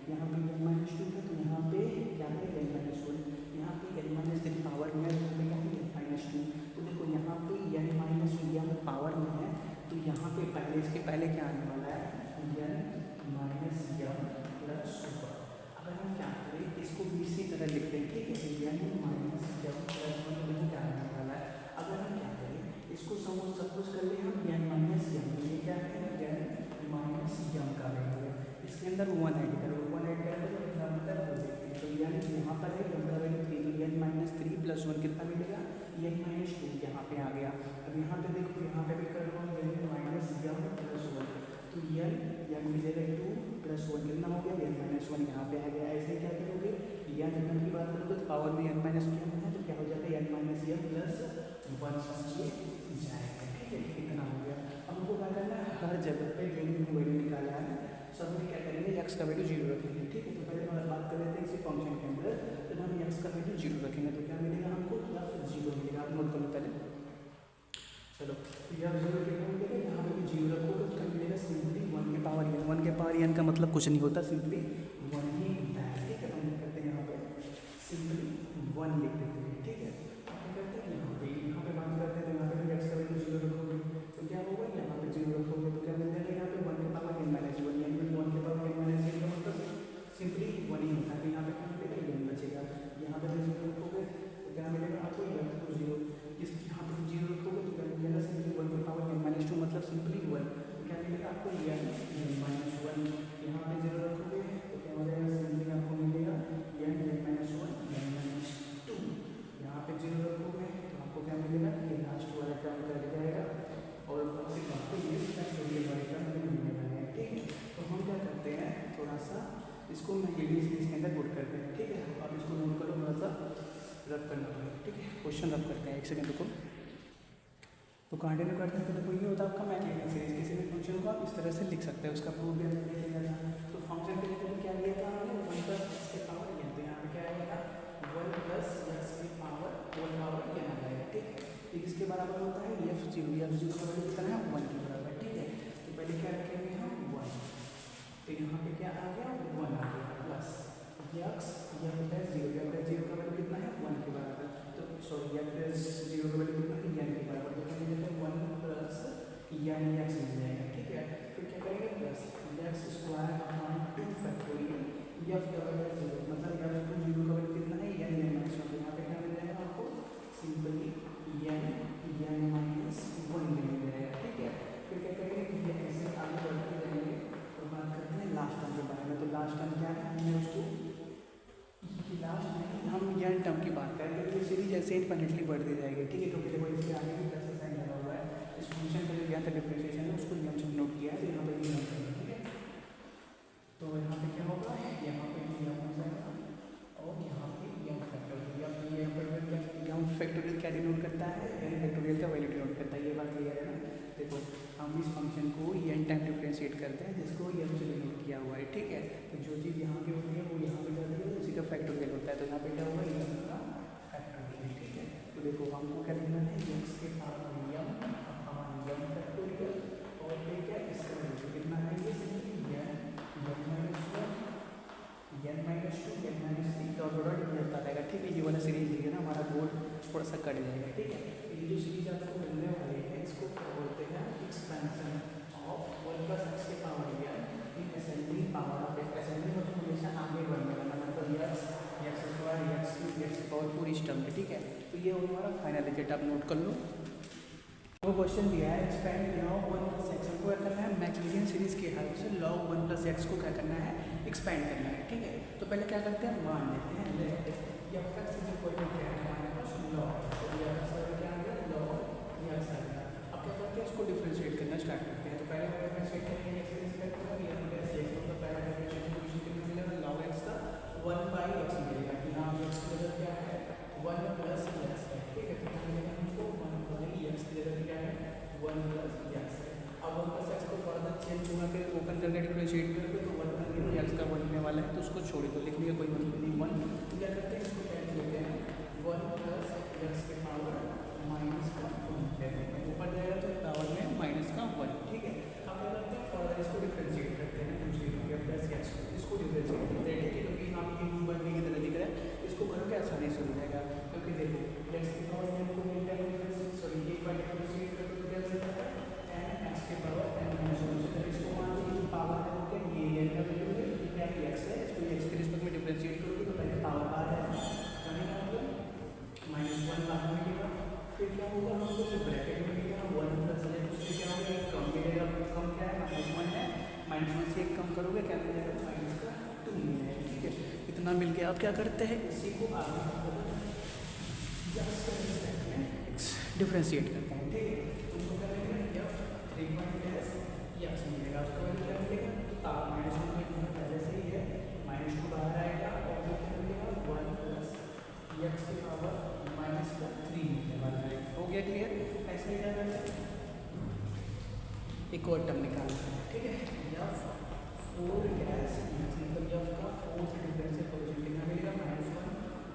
यहाँ पे n - 2 है तो यहाँ पे क्या है n - 1, यहाँ पे n - 3 पावर में है तो क्या है n - 2। तो देखो यहाँ पे n - 1 पावर में है, तो यहाँ पे पहले इसके पहले क्या आने वाला है, n - यम प्लस 1। अगर हम क्या करें, इसको भी इसी तरह लिखते हैं, ठीक है। n - यम प्लस 1 क्या आने वाला है, अगर हम क्या करें, इसको सब कुछ कर ले हम n - यम, ये क्या है n - यम का वैल्यू है, इसके अंदर 1 ऐड करो, 1 ऐड करेंगे तो कितना मिलता है 2 देखते हैं। तो n यहाँ पर है, यम का वैल्यू 3, तो n - 3 + 1 कितना मिलेगा, n - 2 यहाँ पे आ गया। अब यहाँ पे देखो, यहाँ पे भी कर लो n - यम प्लस 1, तो n टू की जगह 2 + 1 कितना हो गया n-1 यहाँ पे आ गया। ऐसे क्या करोगे या n की बात करोगे तो पावर में n-1 है तो क्या हो जाएगा n-m + 1 जाएगा। ठीक है, इतना हो गया। अब हमको क्या करना है, हर जगह पे जो भी वैल्यू निकाला है सब में क्या करेंगे x का वैल्यू 0 रखेंगे। ठीक है, तो पहले हम बात कर लेते हैं इसी फंक्शन के अंदर। तो हम x का वैल्यू 0 रखेंगे तो क्या मिलेगा हमको, या फिर 0 मिलेगा। आप नोट कर लो पहले। चलो या 0 कितना मिलेगा, यहाँ पे भी 0 रखोगे तो क्या मिलेगा, सिंपली 1 के पावर n। 1 के पावर n का मतलब कुछ नहीं होता, सिंपली 1 ही होता है। ठीक है, हम करते हैं यहाँ पे सिंपली 1 लिख देते हैं। ठीक है, अब क्या करते हैं यहाँ पे बात करते हैं तो यहाँ पे भी x का वैल्यू 0 रखोगे तो क्या होगा, यहाँ पे 0 रखोगे तो क्या मिल जाएगा, यहाँ पे 1 के पावर n-1 यानी 1 के पावर n-1 का मतलब सिंपली 1 ही होता है। तो यहाँ पे क्या मिलेगा, n बचेगा। यहाँ पे 0 रखोगे तो क्या मिलेगा आपको, यहाँ पे 0 यहाँ पे 0 रखोगे तो क्या मिलेगा, सिंपली 1 के पावर n-2 मतलब सिंपली 1। तो क्या मिलेगा आपको, n-1। यहाँ पे 0 रखोगे तो क्या हो जाएगा, सिंपली आपको मिलेगा n-1 n-2। यहाँ पे 0 रखोगे तो आपको क्या मिलेगा, ये लास्ट वाला टर्म कट जाएगा और सिर्फ आपको ये फैक्टोरियल वाला टर्म मिलने वाला है। ठीक है, तो हम क्या करते हैं, थोड़ा सा इसको मैं ये इसके अंदर पुट करते हैं। ठीक है, आप इसको नोट करो, थोड़ा सा रब करना पड़ेगा। ठीक है, क्वेश्चन रब करते हैं, एक सेकंड रुको। तो कंटिन्यू करते हैं। तो देखो ये होता है आपका मैक्लैरिन सीरीज। किसी भी फंक्शन को आप इस तरह से लिख सकते हैं, उसका प्रूफ भी हमने लिखा था। तो फंक्शन के लिए क्या लिया था हमने, 1 + x के पावर n। तो यहाँ पे क्या आएगा, 1 + x के पावर होल पावर n आ जाएगा। ठीक है, तो किसके बराबर होता है, f0 का वैल्यू कितना है, 1 के बराबर। ठीक है, तो पहले क्या रखेंगे हम 1, तो यहाँ पे क्या आ गया, 1 आ गया प्लस x या प्लस 0 या प्लस 0 का वैल्यू कितना है, 1 के बराबर। तो सॉरी या प्लस 0 का वैल्यू कितना है, n के बराबर। तो क्या मिलेगा, 1 + n x मिल जाएगा। ठीक है, फिर क्या करेंगे, plus x² / 2 factorial f double 0 मतलब f को 0 का वैल्यू कितना है, n-1। तो यहाँ पे क्या मिल जाएगा आपको, सिंपली n-1 मिल जाएगा। ठीक है, फिर क्या करेंगे, ये ऐसे आगे बढ़ते जाएंगे और बात करते हैं लास्ट टर्म के बारे में। तो लास्ट टर्म क्या है, हमने उसको लास्ट में हम n टर्म की बात करेंगे तो ये सीरीज ऐसे इनफिनिटली बढ़ती जाएगी। ठीक है, क्योंकि देखो इसके आगे भी प्लस साइन लगा हुआ है। इस फंक्शन का जो यहाँ तक डिफरेंशिएशन है उसको हम नोट किया है, तो यहाँ पर ये नोट करेंगे। ठीक है, तो यहाँ पे क्या होगा, यहाँ पे और यहाँ पे यम फैक्टोरियल क्या डिनोट करता है, n फैक्टोरियल का वैल्यू डिनोट करता है। ये बात क्लियर है ना। देखो हम इस फंक्शन को n टाइम डिफरेंशिएट करते हैं जिसको m से डिनोट किया हुआ है। ठीक है, तो जो चीज़ यहाँ की होती है वो यहाँ पे जाती है, उसी का फैक्टोरियल होता है। तो यहाँ पे क्या होगा, m का फैक्टोरियल। ठीक है, तो देखो हमको क्या लिखना है, x के पावर m फैक्टोरियल और फिर क्या इसका वैल्यू कितना है, ये n-2 का डॉट मिलता रहेगा। ठीक है, ये वाला सीरीज लिखे ना, हमारा बोर्ड थोड़ा सा कट जाएगा। ठीक है, ये जो सीरीज आपको मिलने वाली है इसको क्या बोलते हैं, एक्सपेंशन ऑफ 1 + x के power n in ascending power of x। Ascending मतलब हमेशा आगे बढ़ने वाला, मतलब x² x³ x पावर 4 इस टर्म में। ठीक है, तो ये हमारा फाइनल रिजल्ट आप नोट कर लो। वो क्वेश्चन दिया है, एक्सपेंड log 1 + x को क्या करना है, मैक्लैरिन सीरीज के हेल्प से log 1 + x को क्या करना है, एक्सपेंड करना है। ठीक है, तो पहले क्या करते हैं, मान लेते हैं लेट f(x) = हमारे पास log, तो ये क्या आ गया, log x आ गया। अब क्या करते हैं, इसको डिफरेंशिएट करना स्टार्ट करते हैं। तो पहले हम डिफरेंशिएट करेंगे x के रिस्पेक्ट में, ये तो पहला डिफरेंशिएशन इक्वेशन कितना मिलेगा, log x का 1/x मिलेगा। यहाँ x की जगह क्या है, 1 + x है। ठीक है, तो क्या मिलेगा हमको, 1/x की जगह क्या है, 1 + x है। अब 1 + x को फर्दर चेंज होगा, फिर ओपन करके डिफरेंशिएट करके तो 1 का x का 1 होने वाला है, तो उसको छोड़ दो, लिखने का कोई मतलब नहीं। 1 तो क्या करते हैं, इसको कैंसिल लेते हैं, 1 + x के पावर -1 लेते हैं, ऊपर जाएगा तो पावर में -1। ठीक है, अब क्या करते हैं, फर्दर इसको डिफरेंशिएट करते हैं, x को इसको डिफरेंशिएट करते हैं। ठीक है, क्योंकि यहाँ पे u बढ़ने की तरह दिख रहा है, इसको करोगे आसानी से हो जाएगा। क्योंकि देखो x की पावर में को मिलता है, सॉरी एक बार डिफरेंशिएट करते तो क्या मिलता है, n x के पावर n-1। तो इसको मान लीजिए पावर है तो ये n का वैल्यू है, ये क्या है, x है, इसको x के रिस्पेक्ट में डिफरेंशिएट करोगे तो पहले पावर आ जाएगा, करने का मतलब -1 बाद में मिलेगा। फिर क्या होगा, हमको जो ब्रैकेट में मिलेगा 1 + x, उससे क्या होगा, कम मिलेगा। कम क्या है, -1 है, -1 से 1 कम करोगे क्या मिलेगा, -2 मिलेगा। ठीक है, इतना मिल गया। अब क्या करते हैं, इसी को आगे डिफरेंशिएट करते हैं। ठीक है, तुमको क्या मिलेगा, f 3.s x मिलेगा, उसका वैल्यू क्या मिलेगा, एक और टर्म निकालते हैं, ठीक है। एफ 4 डैश मतलब एफ का 4 से डिफरेंशियल कोएफिशिएंट कितना मिलेगा -1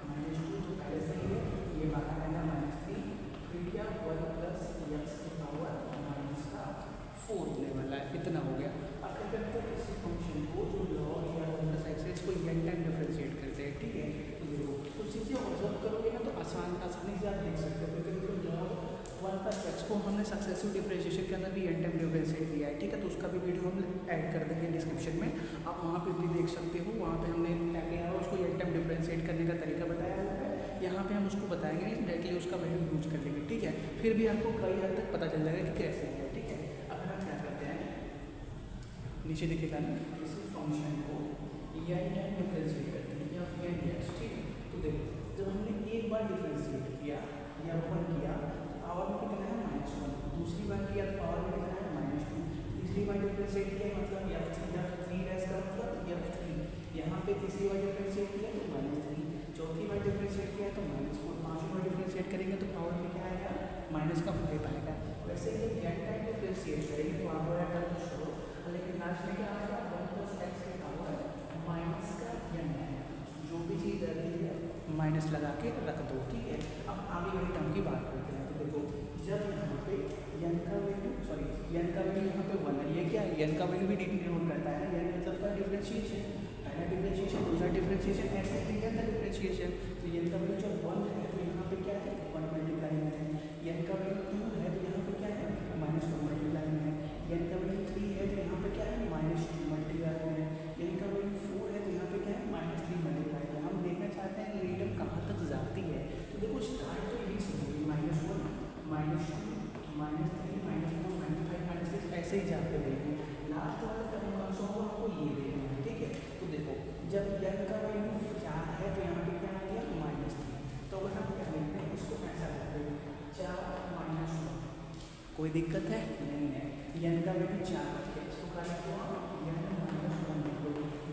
-2, तो पहले से ही है ये बाहर आएगा -3, फिर क्या 1 प्लस एक्स की पावर -4 होने वाला है, इतना हो गया। अब क्या करते हैं इसी फंक्शन को जो लॉग या 1 प्लस एक्स है इसको n टाइम डिफरेंशिएट करते हैं, ठीक है। तो देखो कुछ चीज़ें ऑब्जर्व करोगे ना तो आसानी से आप देख सकते हो, क्योंकि लॉग 1 प्लस एक्स को हमने सक्सेसिव डिफरेंशिएशन के अंदर भी n टाइम डिफरेंशिएट किया है, ठीक है। तो उसका भी वीडियो हम ऐड कर देंगे डिस्क्रिप्शन में, आप वहाँ पे भी देख सकते हो। वहाँ पे हमने क्या किया है उसको n टाइम डिफरेंशिएट करने का तरीका बताया हुआ है, यहाँ पे हम उसको बताएंगे नहीं, डायरेक्टली उसका वैल्यू यूज कर लेंगे, ठीक है। फिर भी आपको कई हद तक पता चल जाएगा कि कैसे है, ठीक है। अब हम क्या करते हैं, नीचे दिखेगा ना, इसी फंक्शन को n टाइम डिफरेंशिएट करते हैं या n डैश, ठीक है। तो देखो जब हमने एक बार डिफरेंशिएट किया या 1 किया तो पावर में कितना है -1, दूसरी बार किया तो पावर में कितना है -2, तीसरी बार डिफरेंशिएट किया मतलब f3 डैश का मतलब f3, यहाँ पे तीसरी बार डिफरेंशिएट किया तो -3, चौथी बार डिफरेंशिएट किया तो -4, पांचवी बार डिफरेंशिएट करेंगे तो पावर में क्या आएगा माइनस का 5 आएगा। वैसे ही n टाइम डिफरेंशिएट करेंगे तो आप आएगा तो शो, लेकिन लास्ट में क्या आएगा 1 प्लस एक्स की पावर माइनस का n है, जो भी चीज़ रहती है माइनस लगा के रख दो, ठीक है। अब आगे वाली टर्म की बात करते हैं। तो देखो जब यहाँ पे n का वैल्यू यहाँ पे 1 है, ये क्या है n का वैल्यू भी डिनोट करता है ना, n मतलब का डिफरेंशिएशन, पहला डिफरेंशिएशन दूसरा डिफरेंशिएशन, ऐसे ही का डिफरेंशिएशन। तो n का वैल्यू जब 1 है तो यहाँ पे क्या है 1 मल्टीप्लाई में है, n का वैल्यू 2 है तो यहाँ पे क्या है -1 मल्टीप्लाई में है, n का वैल्यू 3 है तो यहाँ पे क्या है -2 मल्टीप्लाई में है, n का वैल्यू 4 है तो यहाँ पे क्या है -3 मल्टीप्लाई में। हम देखना चाहते हैं कि रिडम कहाँ तक जाती है, तो देखो स्टार्ट तो यही से होगी -1 -2 -3 -4 -5 -6 ऐसे ही जाते रहेंगे, लास्ट वाला टर्म हमको ये देखना है, ठीक है। तो देखो जब n का वैल्यू 4 है तो यहाँ पे क्या आ गया -3, तो अगर हम क्या लिखते हैं इसको ऐसा करते हैं 4 -1, कोई दिक्कत है नहीं है। n का वैल्यू 4 है, इसको क्या लिखते हो n -1 लिखो,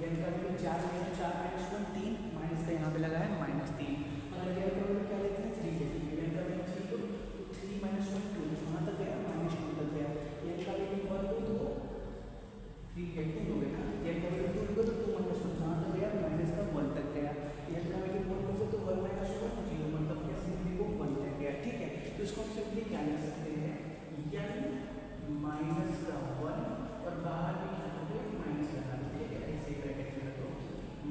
n का वैल्यू 4 है तो 4 -1 3, माइनस का यहाँ पे लगा है -3, अगर n का वैल्यू क्या लेते हैं 3 लेते हैं, n का वैल्यू 3 तो 3 -1 2, कहाँ तक गया -2 तक गया, n का वैल्यू 1 तो 3 कहते हो गए ना, n का वैल्यू 2 तो 2 -1 कहाँ तक गया माइनस का 1 तक गया, n का वैल्यू 1 तो 1 -1 0 मतलब क्या सिंपली को 1 तक गया, ठीक है। तो इसको हम सिंपली क्या लिख सकते हैं n माइनस का 1 और बाहर भी क्या होगा माइनस लगा दो, ठीक है, ऐसे ब्रैकेट में रखो,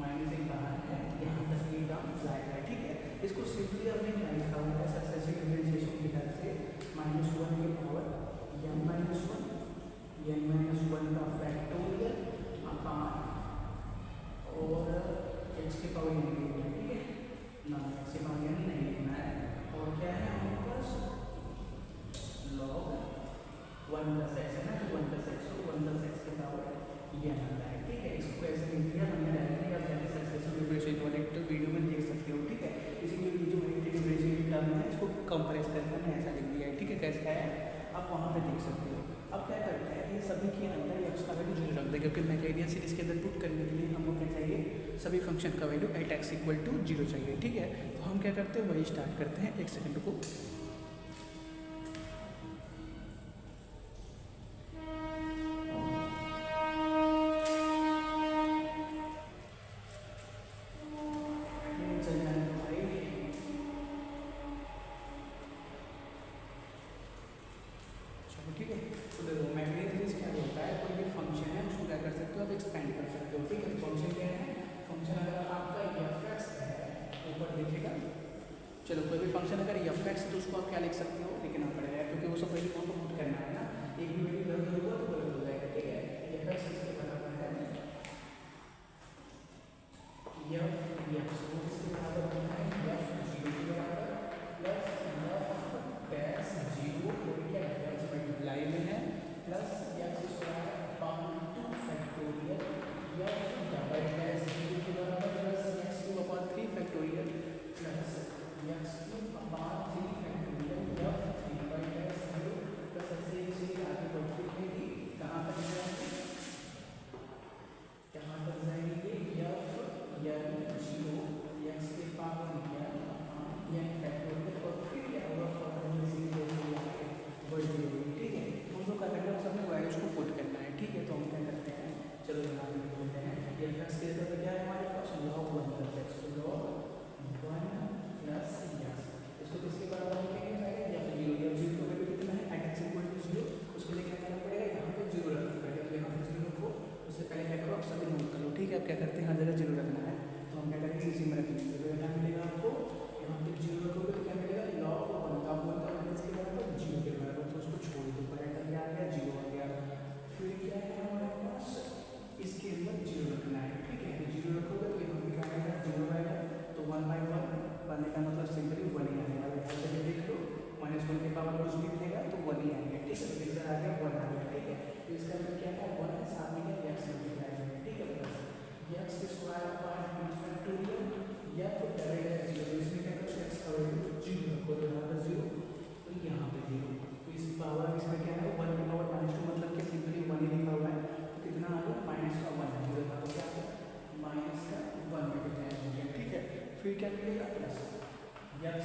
माइनस एक बाहर है यहाँ तक ये टर्म जाएगा, ठीक है। इसको सिंपली हमने क्या लिखा हुआ है सक्सेसिव डिफरेंशिएशन की तरह से -1 की पावर n-1 का फैक्टोरियल अपान और x की पावर नहीं लिखना है, ठीक है ना, x की पावर नहीं लिखना है, और क्या है हमारे पास log 1 प्लस एक्स है ना, 1 प्लस एक्स तो 1 प्लस एक्स की पावर ये आता है, ठीक है। इसको ऐसे लिख दिया हमने डायरेक्टली, आप जाके सक्सेसिव डिफरेंशिएशन वाले तो वीडियो में देख सकते हो, ठीक है। इसीलिए ये जो डिफरेंशिएशन टर्म है इसको कंप्रेस करके हमने ऐसा लिख दिया है, ठीक है, कैसे है आप वहाँ पे देख सकते हो। अब क्या करते हैं ये सभी के अंदर एक्स का वैल्यू 0 रख दें, क्योंकि मैकेनियन सीरीज के अंदर पुट करने के लिए हमको क्या चाहिए सभी फंक्शन का value at x equal to 0 चाहिए, ठीक है। तो हम क्या करते हैं वही स्टार्ट करते हैं, एक सेकंड को चलो कोई भी फंक्शन अगर एफ एक्स है तो उसको आप क्या लिख सकते हो लिखना पड़ेगा, क्योंकि वो सब वैल्यू को पुट करना है ना, एक भी वैल्यू गलत होगा तो गलत हो जाएगा, ठीक है। एफ एक्स इसके बराबर है एफ एक्स, वो किसके बराबर होता है एफ 0 के बराबर प्लस एफ डैश 0 को क्या एक्स मल्टीप्लाई में है plus x square upon 2 factorial f double dash 0 के बराबर plus x cube upon 3 factorial plus x cube upon 3 factorial F 3 by dash 0 plus ऐसे ही आगे बढ़ अब क्या करते हैं, हर जगह जीरो रखना है तो हम क्या करेंगे इसी में रख लेंगे। तो क्या मिलेगा आपको, यहाँ पे जीरो रखोगे तो क्या मिलेगा, लॉग ऑफ 1 का 1 का माइनस के बराबर जीरो के बराबर, तो उसको छोड़ दो, पहले टर्म आ गया जीरो आ गया। फिर क्या है हमारे पास, इसके अंदर जीरो रखना है, ठीक है। तो जीरो रखोगे तो यहाँ पे क्या आएगा, जीरो आएगा, तो 1/1 बनने का मतलब सिंपली 1 ही आने वाला है। चलिए देख लो, -1 के पावर कुछ भी मिलेगा तो 1 ही आएगा, ठीक है। तो इधर आ गया 1 आ गया, ठीक है। तो इसका अंदर क्या है, 1 है, साथ में क्या x मल्टीप्लाई है, ठीक है, plus x square upon factorial या फिर डायरेक्ट जीरो, इसमें क्या करो x का वैल्यू जीरो रखो, तो यहाँ पर जीरो तो यहाँ पे जीरो, तो इस पावर इसमें क्या है 1 की पावर -2 मतलब कि सिंपली 1 ही लिखा हुआ है, तो कितना आ गया -1 जीरो था, तो क्या है -1 मल्टीप्लाई हो गया, ठीक है। फिर क्या मिलेगा, प्लस x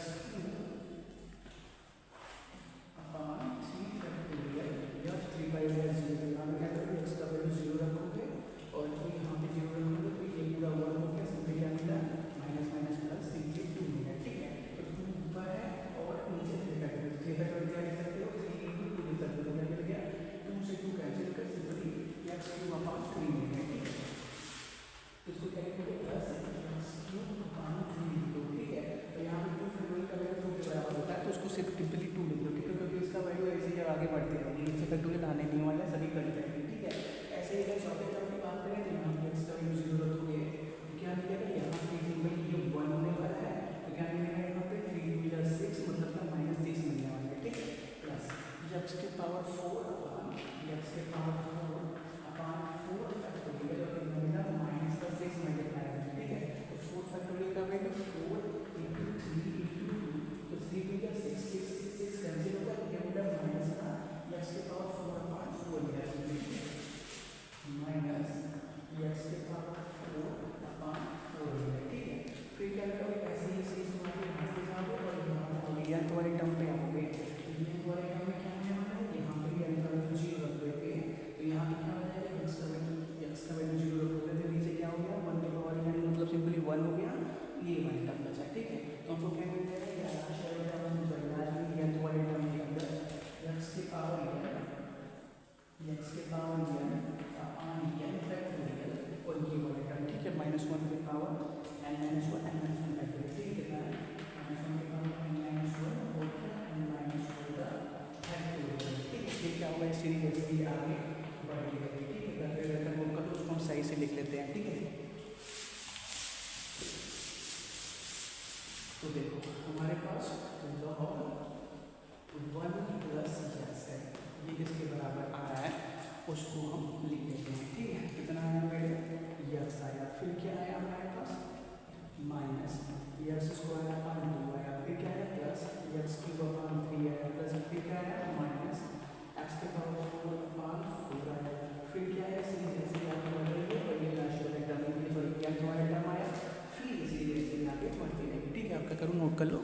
अपॉन 3 फैक्टोरियल या 3/0, यहाँ पे क्या करोगे x का वैल्यू जीरो रखोगे और तो यहाँ पे जीरो रखोगे तो ये पूरा 1 हो गया, सिंपली क्या मिला माइनस माइनस प्लस सिंपली 2 मिला, ठीक है। तो 2 ऊपर है और नीचे 3 फैक्टोरियल, 3 फैक्टोरियल क्या लिख सकते हो, 3 × 2 लिख सकते हो, तो क्या मिल गया 2 से 2 कैंसिल कर सिंपली x³ अपॉन 3 मिल गया, ठीक है। तो इसको क्या लिखोगे, प्लस x³ अपॉन 3 लिख दो, ठीक है। तो यहाँ पे 2 फैक्टोरियल का वैल्यू 2 के बराबर होता है, तो उसको सिर्फ सिंपली 2 लिख दो, ठीक है, क्योंकि इसका वैल्यू ऐसे ही आगे बढ़ते रहेगी, नीचे फैक्टोरियल आने नहीं वाला है, सभी कट जाएंगे, ठीक है। ऐसे ही अगर चौथे टर्म की बात करें तो यहाँ पे x का वैल्यू जीरो रखोगे तो क्या मिलेगा, यहाँ पे सिंपल ये 1 होने वाला है, तो क्या मिलेगा यहाँ पे 3 × 6 मतलब का -30 मिलने वाला है, ठीक है। प्लस x के पावर 4 अपॉन x के पावर 4 अपॉन 4 फैक्टोरियल और कितना मिला -6 मल्टीप्लाई, ठीक है। तो 4 फैक्टोरियल का वैल्यू 4 × 3 × 2, तो 3 × 6 6 कैंसिल होगा, तो क्या मिला माइनस का x के पावर 4 अपॉन 4 मिला, माइनस x के पावर 4 अपॉन 4 मिला, ठीक है। फिर क्या करोगे, ऐसे ही इसे इसमें यहाँ पे जाओगे और यहाँ पे आओगे या तो वाले टर्म पे आओगे, ये वाले टर्म में क्या होने वाला है, यहाँ पे n का वैल्यू जीरो रख देते हैं, तो यहाँ पे क्या हो जाएगा, x का वैल्यू जीरो रख देते हैं, नीचे क्या हो गया 1 के पावर n मतलब सिंपली 1 हो गया, ये वाला टर्म बचा, ठीक है। तो हमको क्या मिल जाएगा, ये लास्ट वाले टर्म में n वाले टर्म के अंदर x के power n upon n factorial और ये वाले टर्म, ठीक है, -1 के पावर n - 1 फैक्टोरियल, ठीक है, कितना है -1 के पावर n - 1 और n - 1 का फैक्टोरियल, ठीक है। फिर क्या होगा, इस सीरीज ऐसे ही आगे बढ़ेगी, ठीक है। फिर अगर वो कर उसको हम सही से लिख लेते हैं, ठीक है। तो देखो हमारे पास 1 प्लस x है, ये किसके बराबर आ रहा है उसको हम लिख देते हैं, ठीक है। कितना आया मेरे x आया, फिर क्या आया हमारे पास माइनस x² अपॉन 2 आया, फिर क्या आया प्लस x³ अपॉन 3 आया, प्लस फिर क्या आया माइनस x के पावर 4 अपॉन 4 आया, फिर क्या आया सीरीज ऐसे आगे बढ़ रही है और ये लास्ट वाले टर्म में वाला टर्म आया, फिर सीरीज ऐसे आगे बढ़ती रहेगी, ठीक है। आपका करूँ नोट कर लो।